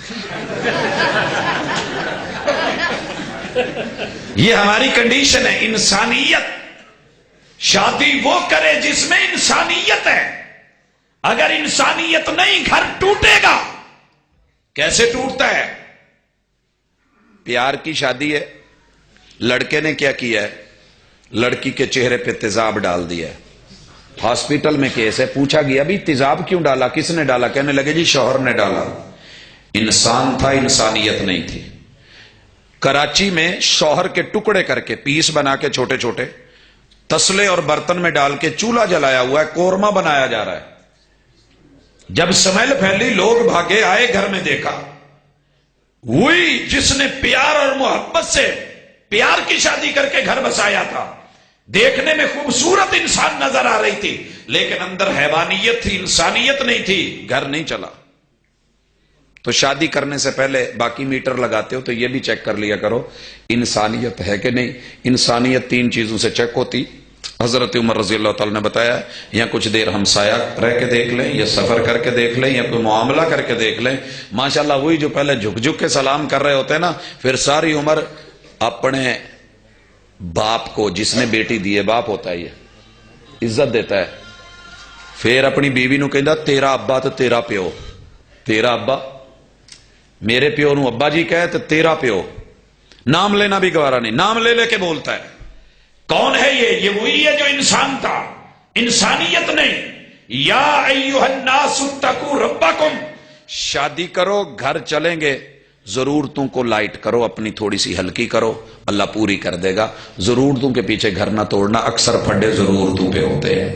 یہ ہماری کنڈیشن ہے، انسانیت۔ شادی وہ کرے جس میں انسانیت ہے۔ اگر انسانیت نہیں، گھر ٹوٹے گا۔ کیسے ٹوٹتا ہے؟ پیار کی شادی ہے، لڑکے نے کیا کیا ہے؟ لڑکی کے چہرے پہ تیزاب ڈال دیا ہے۔ ہاسپٹل میں کیس ہے، پوچھا گیا بھی تیزاب کیوں ڈالا، کس نے ڈالا؟ کہنے لگے جی شوہر نے ڈالا۔ انسان تھا، انسانیت نہیں تھی۔ کراچی میں شوہر کے ٹکڑے کر کے، پیس بنا کے چھوٹے چھوٹے تسلے اور برتن میں ڈال کے چولہا جلایا ہوا ہے، قورمہ بنایا جا رہا ہے۔ جب سمیل پھیلی، لوگ بھاگے آئے، گھر میں دیکھا، وہی جس نے پیار اور محبت سے پیار کی شادی کر کے گھر بسایا تھا، دیکھنے میں خوبصورت انسان نظر آ رہی تھی، لیکن اندر حیوانیت تھی، انسانیت نہیں تھی، گھر نہیں چلا۔ تو شادی کرنے سے پہلے باقی میٹر لگاتے ہو تو یہ بھی چیک کر لیا کرو انسانیت ہے کہ نہیں۔ انسانیت 3 چیزوں سے چیک ہوتی۔ حضرت عمر رضی اللہ تعالی نے بتایا، یا کچھ دیر ہمسایہ رہ کے دیکھ لیں، یا سفر کر کے دیکھ لیں، یا کوئی معاملہ کر کے دیکھ لیں۔ ماشاءاللہ وہی جو پہلے جھک جھک کے سلام کر رہے ہوتے ہیں نا، پھر ساری عمر اپنے باپ کو، جس نے بیٹی دی ہے، باپ ہوتا ہے یہ، عزت دیتا ہے۔ پھر اپنی بیوی نو کہندا تیرا ابا تو تیرا پیو، تیرا ابا، میرے پیو نو ابا جی کہے تو تیرا پیو، نام لینا بھی گوارا نہیں، نام لے لے کے بولتا ہے۔ کون ہے یہ وہی ہے جو انسان تھا، انسانیت نہیں۔ یا ایھا الناس اتقوا ربکم۔ شادی کرو، گھر چلیں گے، ضرورتوں کو لائٹ کرو، اپنی تھوڑی سی ہلکی کرو، اللہ پوری کر دے گا۔ ضرورتوں کے پیچھے گھر نہ توڑنا، اکثر پھڈے ضرورتوں پہ ہوتے ہیں۔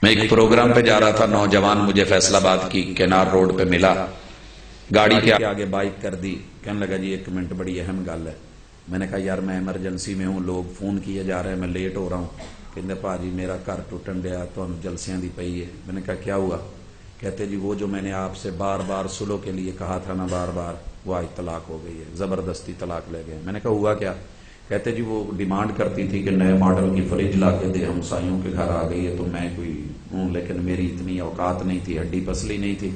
میں ایک پروگرام پہ جا رہا تھا، نوجوان مجھے فیصل آباد کی کنار روڈ پہ ملا، گاڑی کے آگے بائک کر دی، کہنے لگا جی 1 منٹ، بڑی اہم گل ہے۔ میں نے کہا یار میں ایمرجنسی میں ہوں، لوگ فون کیے جا رہے ہیں، میں لیٹ ہو رہا ہوں۔ کہتے بھاجی میرا گھر ٹوٹن دیا، تمہیں جلسیاں دی پئی ہے۔ میں نے کہا کیا ہوا؟ کہتے جی وہ جو میں نے آپ سے بار بار سلو کے لیے کہا تھا نا، بار بار، وہ آج طلاق ہو گئی ہے، زبردستی طلاق لے گئے۔ میں نے کہا ہوا کیا؟ کہتے جی وہ ڈیمانڈ کرتی تھی کہ نئے ماڈل کی فریج لا کے دے، ہمسایوں کے گھر آ گئی ہے تو میں کوئی ہوں، لیکن میری اتنی اوقات نہیں تھی، ہڈی پسلی نہیں تھی،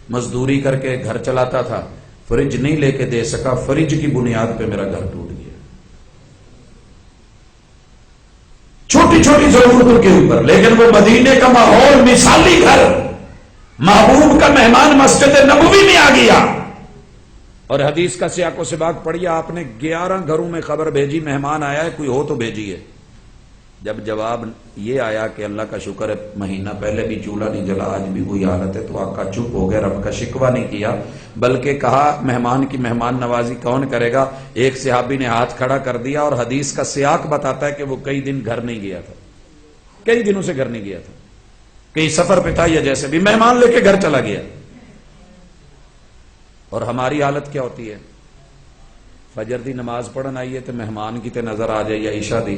مزدوری کر کے گھر چلاتا تھا، فریج نہیں لے کے دے سکا، فریج کی بنیاد پہ میرا گھر ٹوٹ گیا۔ چھوٹی چھوٹی ضرورتوں کے اوپر، لیکن وہ مدینے کا ماحول، مثالی گھر، محبوب کا مہمان مسجد نبوی میں آ گیا۔ اور حدیث کا سیاق و سباق پڑھیے، آپ نے 11 گھروں میں خبر بھیجی مہمان آیا ہے، کوئی ہو تو بھیجیے۔ جب جواب یہ آیا کہ اللہ کا شکر ہے مہینہ پہلے بھی چولہا نہیں جلا، آج بھی کوئی حالت ہے، تو آقا چپ ہو گئے، رب کا شکوہ نہیں کیا، بلکہ کہا مہمان کی مہمان نوازی کون کرے گا؟ ایک صحابی نے ہاتھ کھڑا کر دیا، اور حدیث کا سیاق بتاتا ہے کہ وہ کئی دن گھر نہیں گیا تھا، کئی دنوں سے گھر نہیں گیا تھا، کہیں سفر پہ تھا یا جیسے بھی، مہمان لے کے گھر چلا گیا۔ اور ہماری حالت کیا ہوتی ہے؟ فجر دی نماز پڑھن آئیے تو مہمان کی تے نظر آ جائے، یا عشاء دی،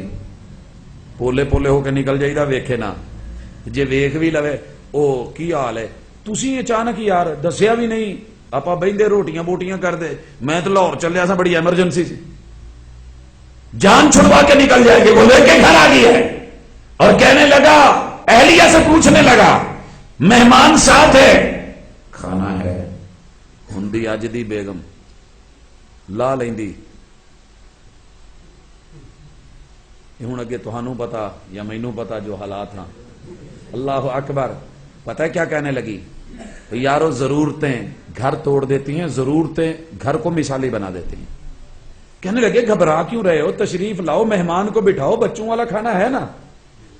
پولے پولے ہو کے نکل جائیدا، ویکھے نہ، جے ویکھ بھی لوے او کی حال ہے، تسی اچانک یار دسیا بھی نہیں، آپا بہندے روٹیاں بوٹیاں کر دے، میں تو لاہور چلیا سا، بڑی ایمرجنسی سی، جان چھڑوا کے نکل جائیں گے. وہ لے کے گھر آ گیا ہے اور کہنے لگا, اہلیہ سے پوچھنے لگا, مہمان ساتھ ہے, کھانا ہے. ہندی اج دی بیگم لا لیندی. ہوں اگے تہانوں پتا یا مینوں پتا جو حالات ہیں. اللہ اکبر. پتہ ہے کیا کہنے لگی؟ یارو ضرورتیں گھر توڑ دیتی ہیں, ضرورتیں گھر کو مثالی بنا دیتی ہیں. کہنے لگے گھبرا کیوں رہے ہو, تشریف لاؤ, مہمان کو بٹھاؤ, بچوں والا کھانا ہے نا.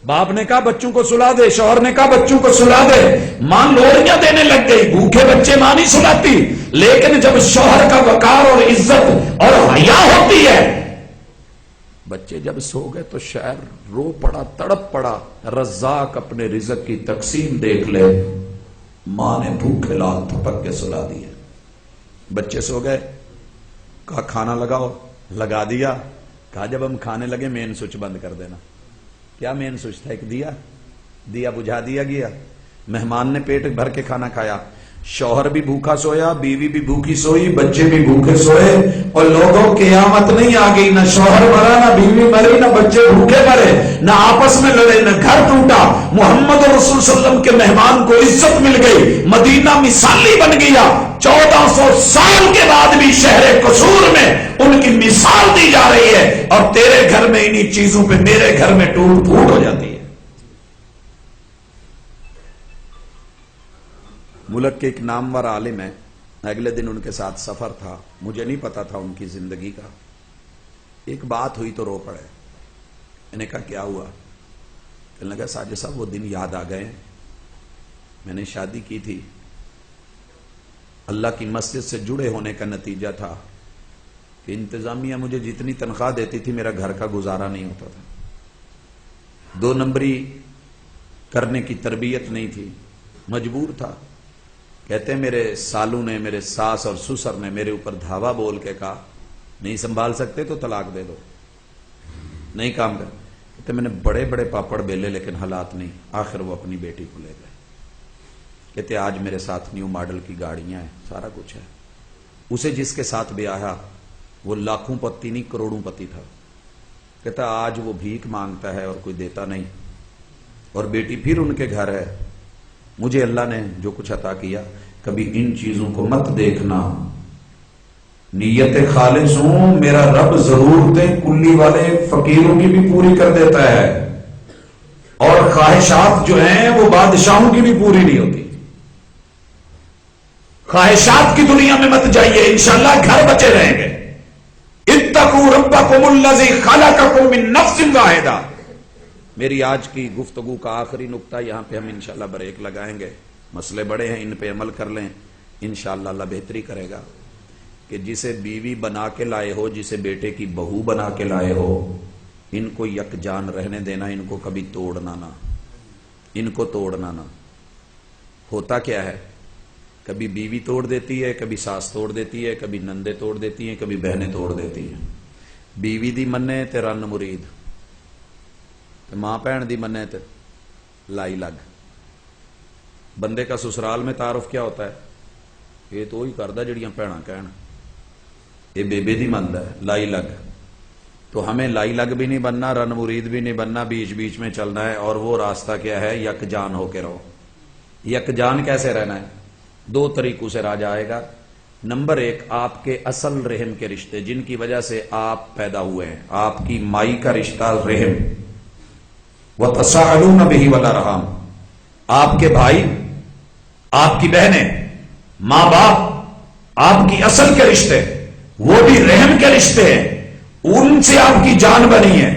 باپ نے کہا بچوں کو سلا دے, شوہر نے کہا بچوں کو سلا دے. ماں لوریاں دینے لگ گئی. بھوکے بچے ماں نہیں سلاتی, لیکن جب شوہر کا وقار اور عزت اور حیا ہوتی ہے. بچے جب سو گئے تو شاعر رو پڑا, تڑپ پڑا, رزاق اپنے رزق کی تقسیم دیکھ لے. ماں نے بھوکے لال تھپک کے سلا دیا. بچے سو گئے, کہا کھانا لگاؤ, لگا دیا. کہا جب ہم کھانے لگے مین سوئچ بند کر دینا. کیا مین سوئچ تھا؟ ایک دیا بجھا دیا گیا. مہمان نے پیٹ بھر کے کھانا کھایا. شوہر بھی بھوکا سویا, بیوی بھی بھوکی سوئی, بچے بھی بھوکے سوئے. اور لوگوں قیامت نہیں آ گئی, نہ شوہر مرا, نہ بیوی مری, نہ بچے بھوکے مرے, نہ آپس میں لڑے, نہ گھر ٹوٹا. محمد رسول صلی اللہ علیہ وسلم کے مہمان کو عزت مل گئی. مدینہ مثالی بن گیا. 1400 سال کے بعد بھی شہر قصور میں ان کی مثال دی جا رہی ہے. اور تیرے گھر میں انہی چیزوں پہ میرے گھر میں ٹوٹ پھوٹ ہو جاتی ہے. ملک کے ایک نامور عالم ہے, اگلے دن ان کے ساتھ سفر تھا, مجھے نہیں پتا تھا ان کی زندگی کا. ایک بات ہوئی تو رو پڑے. میں نے کہا کیا ہوا؟ کہنے لگا ساجد صاحب وہ دن یاد آ گئے. میں نے شادی کی تھی, اللہ کی مسجد سے جڑے ہونے کا نتیجہ تھا کہ انتظامیہ مجھے جتنی تنخواہ دیتی تھی میرا گھر کا گزارا نہیں ہوتا تھا. 2 نمبری کرنے کی تربیت نہیں تھی, مجبور تھا. کہتے ہیں میرے سالوں نے, میرے ساس اور سسر نے میرے اوپر دھاوا بول کے کہا نہیں سنبھال سکتے تو طلاق دے دو, نہیں کام کر. کہتے میں نے بڑے بڑے پاپڑ بیلے لیکن حالات نہیں. آخر وہ اپنی بیٹی کو لے گئے. کہتے آج میرے ساتھ نیو ماڈل کی گاڑیاں ہیں, سارا کچھ ہے. اسے جس کے ساتھ بیاہا وہ لاکھوں پتی نہیں کروڑوں پتی تھا. کہتا آج وہ بھیک مانگتا ہے اور کوئی دیتا نہیں, اور بیٹی پھر ان کے گھر ہے. مجھے اللہ نے جو کچھ عطا کیا, کبھی ان چیزوں کو مت دیکھنا. نیت خالص ہوں, میرا رب ضرورتیں کلی والے فقیروں کی بھی پوری کر دیتا ہے, اور خواہشات جو ہیں وہ بادشاہوں کی بھی پوری نہیں ہوتی. خواہشات کی دنیا میں مت جائیے, انشاءاللہ گھر بچے رہیں گے. اتقوا ربکم الذی خلقکم من نفس واحدہ. میری آج کی گفتگو کا آخری نقطہ, یہاں پہ ہم انشاءاللہ بریک لگائیں گے. مسئلے بڑے ہیں, ان پہ عمل کر لیں, انشاءاللہ اللہ بہتری کرے گا. کہ جسے بیوی بنا کے لائے ہو, جسے بیٹے کی بہو بنا کے لائے ہو, ان کو یک جان رہنے دینا, ان کو کبھی توڑنا نہ, ان کو توڑنا نہ. ہوتا کیا ہے, کبھی بیوی توڑ دیتی ہے, کبھی ساس توڑ دیتی ہے, کبھی نندے توڑ دیتی ہیں, کبھی بہنیں توڑ دیتی ہیں. بیوی دی منے تے رن مرید, ماں بہن دی منے تے لائی لگ. بندے کا سسرال میں تعارف کیا ہوتا ہے؟ یہ تو وہی کردہ جڑیاں بھیڑاں کہن, یہ بیبے دی مند ہے, لائی لگ. تو ہمیں لائی لگ بھی نہیں بننا, رن مرید بھی نہیں بننا, بیچ بیچ میں چلنا ہے. اور وہ راستہ کیا ہے؟ یک جان ہو کے رہو. یک جان کیسے رہنا ہے؟ 2 طریقوں سے راج آئے گا. نمبر 1, آپ کے اصل رحم کے رشتے, جن کی وجہ سے آپ پیدا ہوئے ہیں, آپ کی مائی کا رشتہ رحم. وَتَسَاءَلُونَ بِهِ وَالْأَرْحَامَ, آپ کے بھائی, آپ کی بہنیں, ماں باپ, آپ کی اصل کے رشتے, وہ بھی رحم کے رشتے ہیں. ان سے آپ کی جان بنی ہے.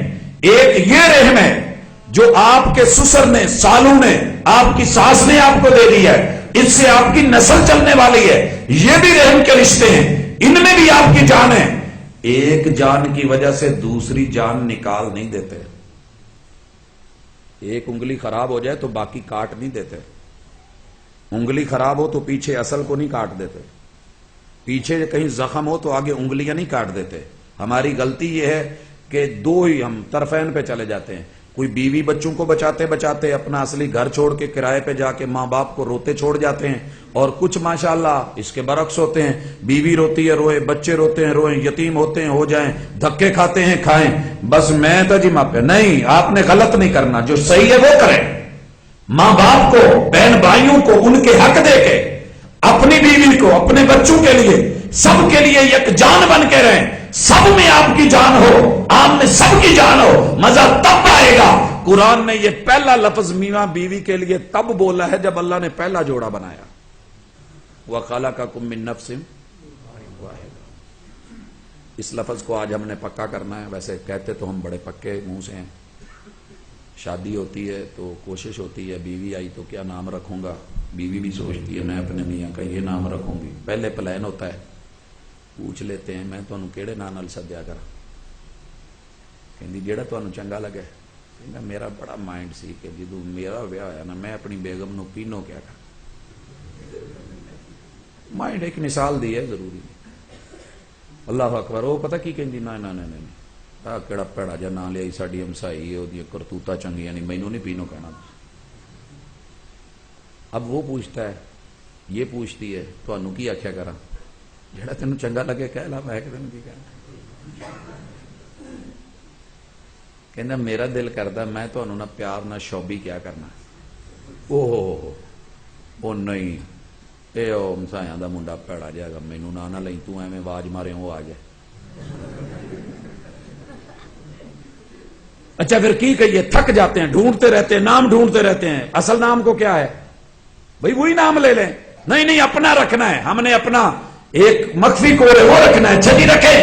ایک یہ رحم ہے جو آپ کے سسر نے, سالوں نے, آپ کی ساس نے آپ کو دے دی ہے, اس سے آپ کی نسل چلنے والی ہے. یہ بھی رحم کے رشتے ہیں, ان میں بھی آپ کی جان ہے. ایک جان کی وجہ سے دوسری جان نکال نہیں دیتے. ایک انگلی خراب ہو جائے تو باقی کاٹ نہیں دیتے. انگلی خراب ہو تو پیچھے اصل کو نہیں کاٹ دیتے. پیچھے کہیں زخم ہو تو آگے انگلیاں نہیں کاٹ دیتے. ہماری غلطی یہ ہے کہ 2 ہی ہم طرفین پہ چلے جاتے ہیں. کوئی بیوی بچوں کو بچاتے بچاتے اپنا اصلی گھر چھوڑ کے کرائے پہ جا کے ماں باپ کو روتے چھوڑ جاتے ہیں، اور کچھ ماشاءاللہ اس کے برعکس ہوتے ہیں، بیوی روتی ہے روئے، بچے روتے ہیں روئیں، یتیم ہوتے ہیں ہو جائیں، دھکے کھاتے ہیں کھائیں، بس میں تو جی ماں پہ نہیں، آپ نے غلط نہیں کرنا، جو صحیح ہے وہ کریں۔ ماں باپ کو، بہن بھائیوں کو ان کے حق دے کے، اپنی بیوی کو، اپنے بچوں کے لیے، سب کے لیے یک جان بن کے رہیں۔ سب میں آپ کی جان ہو، آپ میں سب کی جان ہو، مزہ تب آئے گا۔ قرآن نے یہ پہلا لفظ میاں بیوی کے لیے تب بولا ہے جب اللہ نے پہلا جوڑا بنایا، وَخَلَقَكُم مِّن نَّفْسٍ وَاحِدَةٍ۔ اس لفظ کو آج ہم نے پکا کرنا ہے۔ ویسے کہتے تو ہم بڑے پکے منہ سے ہیں، شادی ہوتی ہے تو کوشش ہوتی ہے بیوی آئی تو کیا نام رکھوں گا، بیوی بھی سوچتی ہے میں اپنے میاں کا یہ نام رکھوں گی، پہلے پلان ہوتا ہے، پوچھ لیتے ہیں میں تمہیں کیڑے نام نال سدیا کرا، کہندی جیڑا تمہیں چنگا لگے۔ کہندا میرا بڑا مائنڈ سی کہ جدوں میرا ویاہ ہویا نا میں اپنی بیگم نو پینو کیا کر، مائنڈ ایک مثال دی ہے، ضروری نہیں۔ اللہ اکبر۔ وہ پتہ کی کہندی نا نا نا نا کیڑا پیڑا جا نام لیا ساڈی ہمسائی ہے، اودی کرتوتا چنگیاں نہیں، مینوں نہیں پینو کہنا۔ اب وہ پوچھتا ہے، یہ پوچھتی ہے تانوں کی آکھیا کراں، جڑا تینوں چنگا لگے کہہ لا، میں کہ تینوں کی کہنا۔ کہندا میرا دل کردا میں تانوں نہ پیار نہ شوبی کیا کرنا۔ او نہیں اے او ہمسایاں دا منڈا پیڑا جائے گا، مینوں نہ لئی، تو ایویں آواز مارے وہ آ جائے۔ اچھا پھر کی کہیے، تھک جاتے ہیں، ڈھونڈتے رہتے ہیں، نام ڈھونڈتے رہتے ہیں، اصل نام کو کیا ہے بھئی وہی نام لے لیں۔ نہیں نہیں اپنا رکھنا ہے، ہم نے اپنا ایک مخفی کوڈ ہے وہ رکھنا ہے۔ اچھا جی رکھیں،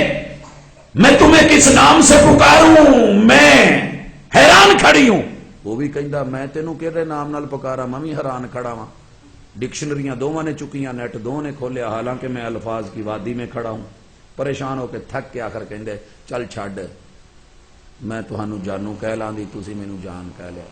میں تمہیں کس نام سے پکاروں، میں حیران کھڑی ہوں۔ وہ بھی کہندا میں تینوں کہڑے نام نال پکارا، میں بھی حیران کھڑا ہاں۔ ڈکشنریاں دونوں نے چکیاں، نیٹ دونوں نے کھولیا، حالانکہ میں الفاظ کی وادی میں کھڑا ہوں، پریشان ہو کے تھک کے آخر کہندے چل چھڈ، میں تہانوں جانو کہہ لاں دی، تسی مینوں جان کہہ لیا۔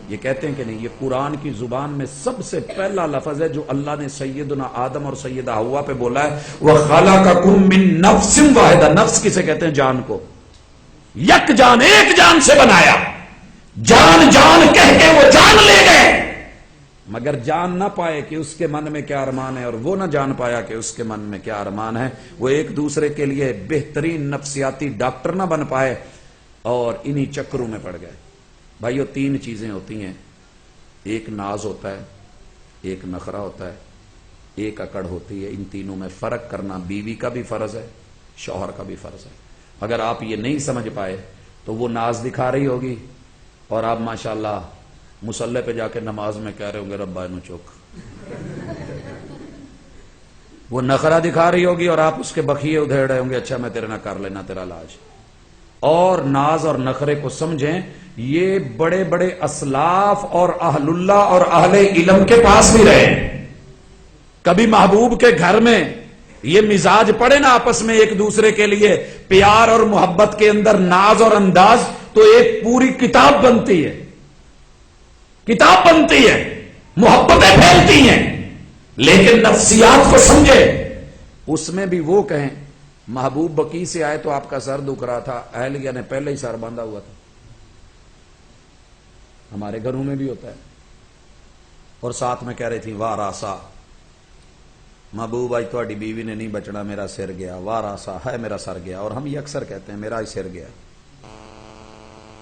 یہ کہتے ہیں کہ نہیں، یہ قرآن کی زبان میں سب سے پہلا لفظ ہے جو اللہ نے سیدنا آدم اور سیدہ حوا پہ بولا ہے، وَخَلَقَكُم مِّن نَّفْسٍ وَاحِدَةٍ۔ نفس کسے کہتے ہیں؟ جان کو۔ یک جان، ایک جان سے بنایا، جان جان کہہ کے وہ جان لے گئے، مگر جان نہ پائے کہ اس کے من میں کیا ارمان ہے، اور وہ نہ جان پایا کہ اس کے من میں کیا ارمان ہے، وہ ایک دوسرے کے لیے بہترین نفسیاتی ڈاکٹر نہ بن پائے، اور انہی چکروں میں پڑ گئے۔ بھائیو تین چیزیں ہوتی ہیں، ایک ناز ہوتا ہے، ایک نخرہ ہوتا ہے، ایک اکڑ ہوتی ہے۔ ان تینوں میں فرق کرنا بیوی کا بھی فرض ہے، شوہر کا بھی فرض ہے۔ اگر آپ یہ نہیں سمجھ پائے تو وہ ناز دکھا رہی ہوگی اور آپ ماشاءاللہ مصلی پہ جا کے نماز میں کہہ رہے ہوں گے ربا انو چوک۔ وہ نخرہ دکھا رہی ہوگی اور آپ اس کے بخیے ادھیڑ رہے ہوں گے، اچھا میں تیرے نہ کر لینا تیرا علاج۔ اور ناز اور نخرے کو سمجھیں، یہ بڑے بڑے اسلاف اور اہل اللہ اور اہل علم کے پاس بھی رہے۔ کبھی محبوب کے گھر میں یہ مزاج پڑے نا آپس میں ایک دوسرے کے لیے پیار اور محبت کے اندر ناز اور انداز، تو ایک پوری کتاب بنتی ہے، کتاب بنتی ہے، محبتیں پھیلتی ہیں۔ لیکن نفسیات کو سمجھے، اس میں بھی وہ کہیں محبوب بقی سے آئے تو آپ کا سر دکھ رہا تھا، اہلیہ نے پہلے ہی سر باندھا ہوا تھا۔ ہمارے گھروں میں بھی ہوتا ہے، اور ساتھ میں کہہ رہی تھی واہ راسا محبوب آج تہاڈی بیوی نے نہیں بچنا، میرا سر گیا، واہ راسا ہے میرا سر گیا، اور ہم یہ اکثر کہتے ہیں میرا ہی سر گیا۔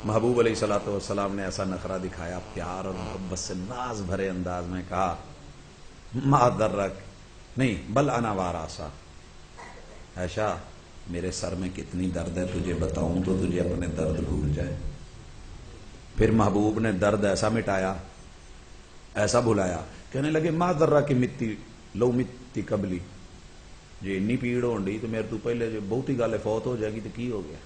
محبوب علیہ الصلوۃ والسلام نے ایسا نخرہ دکھایا، پیار اور محبت سے ناز بھرے انداز میں کہا ما درک نہیں بل انا واراسا، ایشا میرے سر میں کتنی درد ہے تجھے بتاؤں تو تجھے اپنے درد بھول جائے۔ پھر محبوب نے درد ایسا مٹایا، ایسا بھلایا، کہنے لگے ما ذرہ کی متی لو متی قبلی، جی انی پیڑ ہون ڈی تو میرے تو پہلے جو بہت ہی گل فوت ہو جائے گی تو کی ہو گیا،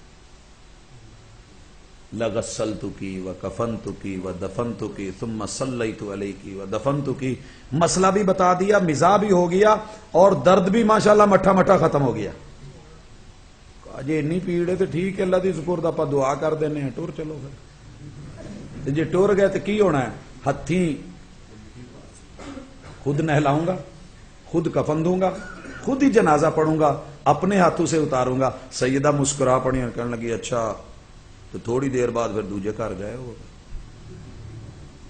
لغسلتکی وکفنتکی ودفنتکی ثم صلیت علیکی ودفنتکی، مسئلہ بھی بتا دیا، مزاح بھی ہو گیا، اور درد بھی ماشاءاللہ مٹھا مٹھا ختم ہو گیا۔ جی انی پیڑ ہے تو ٹھیک ہے، اللہ دی سپرد آپ دعا کر دینے ہیں، ٹور چلو پھر۔ جی ٹور گئے تو کی ہونا ہے؟ ہتھی خود نہلاؤں گا، خود کفن دوں گا، خود ہی جنازہ پڑھوں گا، اپنے ہاتھوں سے اتاروں گا۔ سیدہ مسکرا پڑی اور کہنے لگی اچھا تو تھوڑی دیر بعد پھر دوجے گھر گئے ہو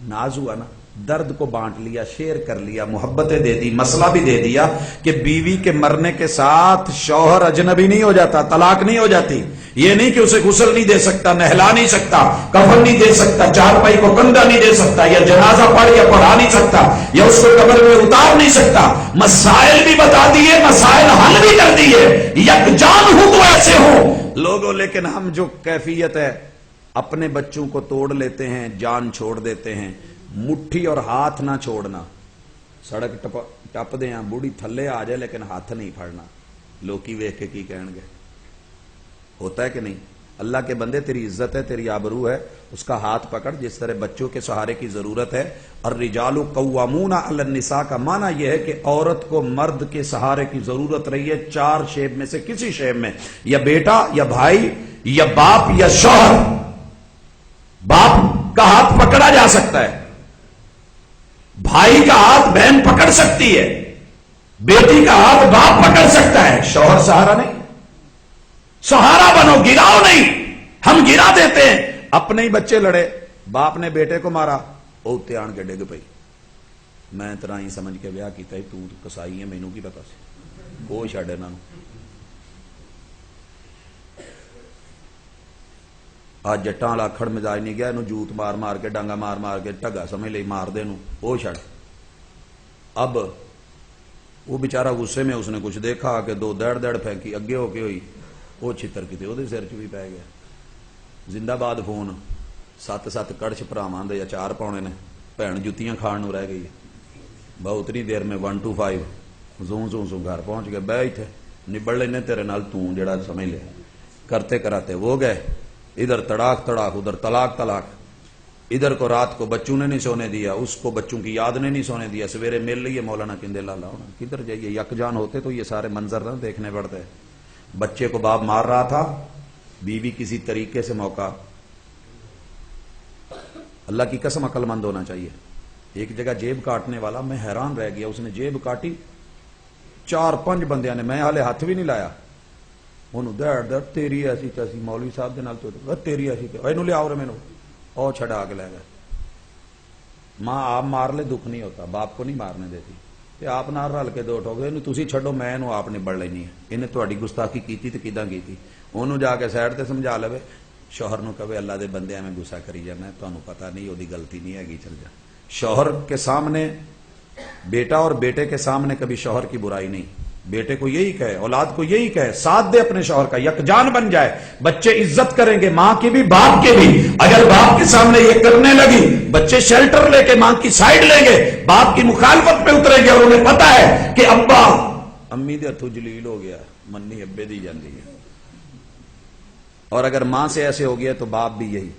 ناز ہوا نا درد کو بانٹ لیا شیئر کر لیا محبتیں دے دی مسئلہ بھی دے دیا کہ بیوی کے مرنے کے ساتھ شوہر اجنبی نہیں ہو جاتا طلاق نہیں ہو جاتی یہ نہیں کہ اسے غسل نہیں دے سکتا نہلا نہیں سکتا کفن نہیں دے سکتا چارپائی کو کندھا نہیں دے سکتا یا جنازہ پڑھ یا پڑھا نہیں سکتا یا اس کو قبر میں اتار نہیں سکتا مسائل بھی بتا دیے مسائل حل بھی کر دیے یکجان ہوں تو ایسے ہوں لوگوں لیکن ہم جو کیفیت ہے اپنے بچوں کو توڑ لیتے ہیں جان چھوڑ دیتے ہیں مٹھی اور ہاتھ نہ چھوڑنا سڑک ٹپ دے ہیں بوڑھی تھلے آ جائے لیکن ہاتھ نہیں پھڑنا لوکی ویکھ کے کی کہن گے ہوتا ہے کہ نہیں اللہ کے بندے تیری عزت ہے تیری آبرو ہے اس کا ہاتھ پکڑ جس طرح بچوں کے سہارے کی ضرورت ہے اور الرجال قوامون علی النساء کا معنی یہ ہے کہ عورت کو مرد کے سہارے کی ضرورت رہی ہے چار شیب میں سے کسی شیب میں یا بیٹا یا بھائی یا باپ یا شوہر باپ کا ہاتھ پکڑا جا سکتا ہے بھائی کا ہاتھ بہن پکڑ سکتی ہے بیٹی کا ہاتھ باپ پکڑ سکتا ہے شوہر سہارا نہیں سہارا بنو گراؤ نہیں ہم گرا دیتے ہیں اپنے ہی بچے لڑے باپ نے بیٹے کو مارا اوتے آن کے ڈگ پئی میں ترا ہی سمجھ کے بیاہ کیتا ہی تو کسائی ہے مینوں کی پتا سی کوئی چھڈ انہاں نوں آج جٹاں والا اکھڑ مزاج نہیں گیا انہوں جوت مار مار کے ڈانگا مار مار کے ٹگا سمجھ لئی مار دے نوں وہ چھڑ اب وہ بیچارہ غصے میں اس نے کچھ دیکھا کہ دو دڑ دڑ پھینکی اگے ہو کے ہوئی وہ چھتر کیتے وہ سر چ بھی پی گیا زندہ باد فون 7 کڑچ پراواں دے یا 4 پاؤنے نے بھن جتیاں کھان نوں رہ گئی بہت اتنی دیر میں 1 to 5 زوں زوں زوں گھر پہنچ گئے بہ ایتھے نبڑ لینے تیرے نال توں جڑا سمجھ لے کرتے کراتے وہ گئے ادھر تڑاک تڑاک ادھر طلاق طلاق ادھر کو رات کو بچوں نے نہیں سونے دیا اس کو بچوں کی یاد نے نہیں سونے دیا سویرے مل لیے مولانا کندے لالا ہونا کدھر جائیے یکجان ہوتے تو یہ سارے منظر نہ دیکھنے پڑتے بچے کو باپ مار رہا تھا بیوی کسی طریقے سے موقع اللہ کی قسم عقل مند ہونا چاہیے ایک جگہ جیب کاٹنے والا میں حیران رہ گیا اس نے جیب کاٹی 4-5 بندیاں نے میں ہالے ہاتھ بھی نہیں لایا انہوں دڑ دڑ تیری ایسی تیسی مولوی صاحب دے نال تو تیری ایسی اینو لے آؤ رے مینوں او چھڑا کے لے گئے ماں آپ مار لے دکھ نہیں ہوتا باپ کو نہیں مارنے دیتی تے آپ نال رل کے دو ٹھو گے اینوں تسی چھڈو میں اینوں آپ نبڑ لینی ہے انہیں تہاڈی گستاخی کیتی تے کیداں کیتی اونوں جا کے سائڈ تے سمجھا لے شوہر نوں کہے اللہ دے بندے میں غصہ کری جانا ہے تانوں پتہ نہیں اودی غلطی نہیں ہے چل جا شوہر کے سامنے بیٹا اور بیٹے کے سامنے کبھی شوہر کی برائی نہیں بیٹے کو یہی کہے اولاد کو یہی کہے ساتھ دے اپنے شوہر کا یکجان بن جائے بچے عزت کریں گے ماں کی بھی باپ کے بھی اگر باپ کے سامنے یہ کرنے لگی بچے شیلٹر لے کے ماں کی سائڈ لیں گے باپ کی مخالفت پہ اتریں گے اور انہیں پتا ہے کہ ابا امی دے ہتھوں جلیل ہو گیا منی ابے دی جاندی ہے اور اگر ماں سے ایسے ہو گیا تو باپ بھی یہی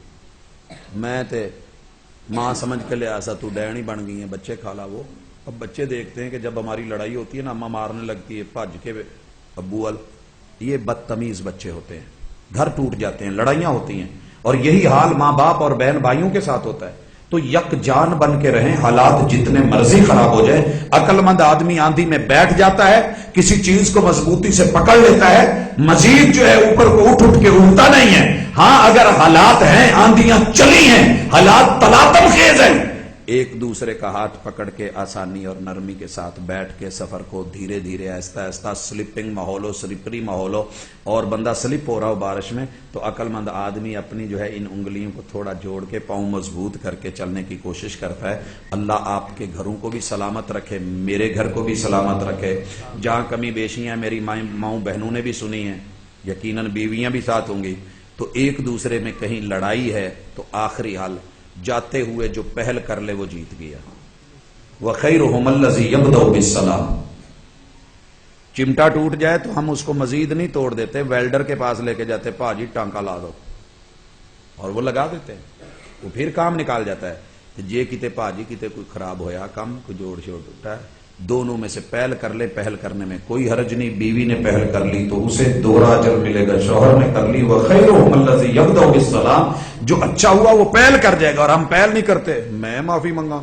میں تے ماں سمجھ کے لے ایسا تو ڈینی بن گئی ہے بچے کھالا وہ اب بچے دیکھتے ہیں کہ جب ہماری لڑائی ہوتی ہے نا اماں مارنے لگتی ہے بھج کے ابو یہ بدتمیز بچے ہوتے ہیں گھر ٹوٹ جاتے ہیں لڑائیاں ہوتی ہیں اور یہی حال ماں باپ اور بہن بھائیوں کے ساتھ ہوتا ہے تو یک جان بن کے رہیں حالات جتنے مرضی خراب ہو جائے عقل مند آدمی آندھی میں بیٹھ جاتا ہے کسی چیز کو مضبوطی سے پکڑ لیتا ہے مزید جو ہے اوپر کو اٹھ کے اڑتا نہیں ہے ہاں اگر حالات ہیں آندھیاں چلی ہیں حالات تلاطم خیز ہیں ایک دوسرے کا ہاتھ پکڑ کے آسانی اور نرمی کے ساتھ بیٹھ کے سفر کو دھیرے دھیرے آہستہ آہستہ سلپنگ ماحول ہو سلپری ماحول ہو اور بندہ سلپ ہو رہا ہو بارش میں تو عقل مند آدمی اپنی جو ہے ان انگلیوں کو تھوڑا جوڑ کے پاؤں مضبوط کر کے چلنے کی کوشش کرتا ہے اللہ آپ کے گھروں کو بھی سلامت رکھے میرے گھر کو بھی سلامت رکھے جہاں کمی بیشیاں میری ماؤں بہنوں نے بھی سنی ہیں یقیناً بیویاں بھی ساتھ ہوں گی تو ایک دوسرے میں کہیں لڑائی ہے تو آخری حل جاتے ہوئے جو پہل کر لے وہ جیت گیا وَخَيْرُهُمَ الَّذِي يَبْدَأُ بِالسَّلَامِ چمٹا ٹوٹ جائے تو ہم اس کو مزید نہیں توڑ دیتے ویلڈر کے پاس لے کے جاتے پاجی ٹانکا لا دو اور وہ لگا دیتے وہ پھر کام نکال جاتا ہے جے کیتے پاجی کیتے کوئی خراب ہویا کام کوئی جوڑ شوڑ ٹوٹا ہے دونوں میں سے پہل کر لے پہل کرنے میں کوئی حرج نہیں بیوی نے پہل کر لی تو اسے دوہرا اجر ملے گا شوہر نے کر لی وَخَيْرُهُمَ الَّذِي يَبْدَأُ بِالسَّلَامِ جو اچھا ہوا وہ پہل کر جائے گا اور ہم پہل نہیں کرتے میں معافی منگا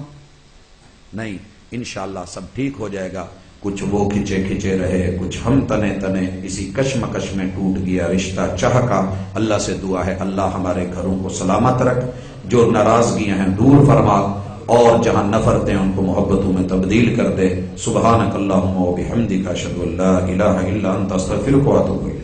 نہیں انشاءاللہ سب ٹھیک ہو جائے گا کچھ وہ کھچے کھچے رہے، کچھ ہم تنے تنے، اسی کشمکش میں ٹوٹ گیا رشتہ چاہ کا۔ اللہ سے دعا ہے اللہ ہمارے گھروں کو سلامت رکھ، جو ناراضگیاں ہیں دور فرما، اور جہاں نفرتیں ان کو محبتوں میں تبدیل کر دے۔ سبحانک اللہم و بحمدک، اشہد ان لا الہ الا انت، استغفرک و اتوب الیک۔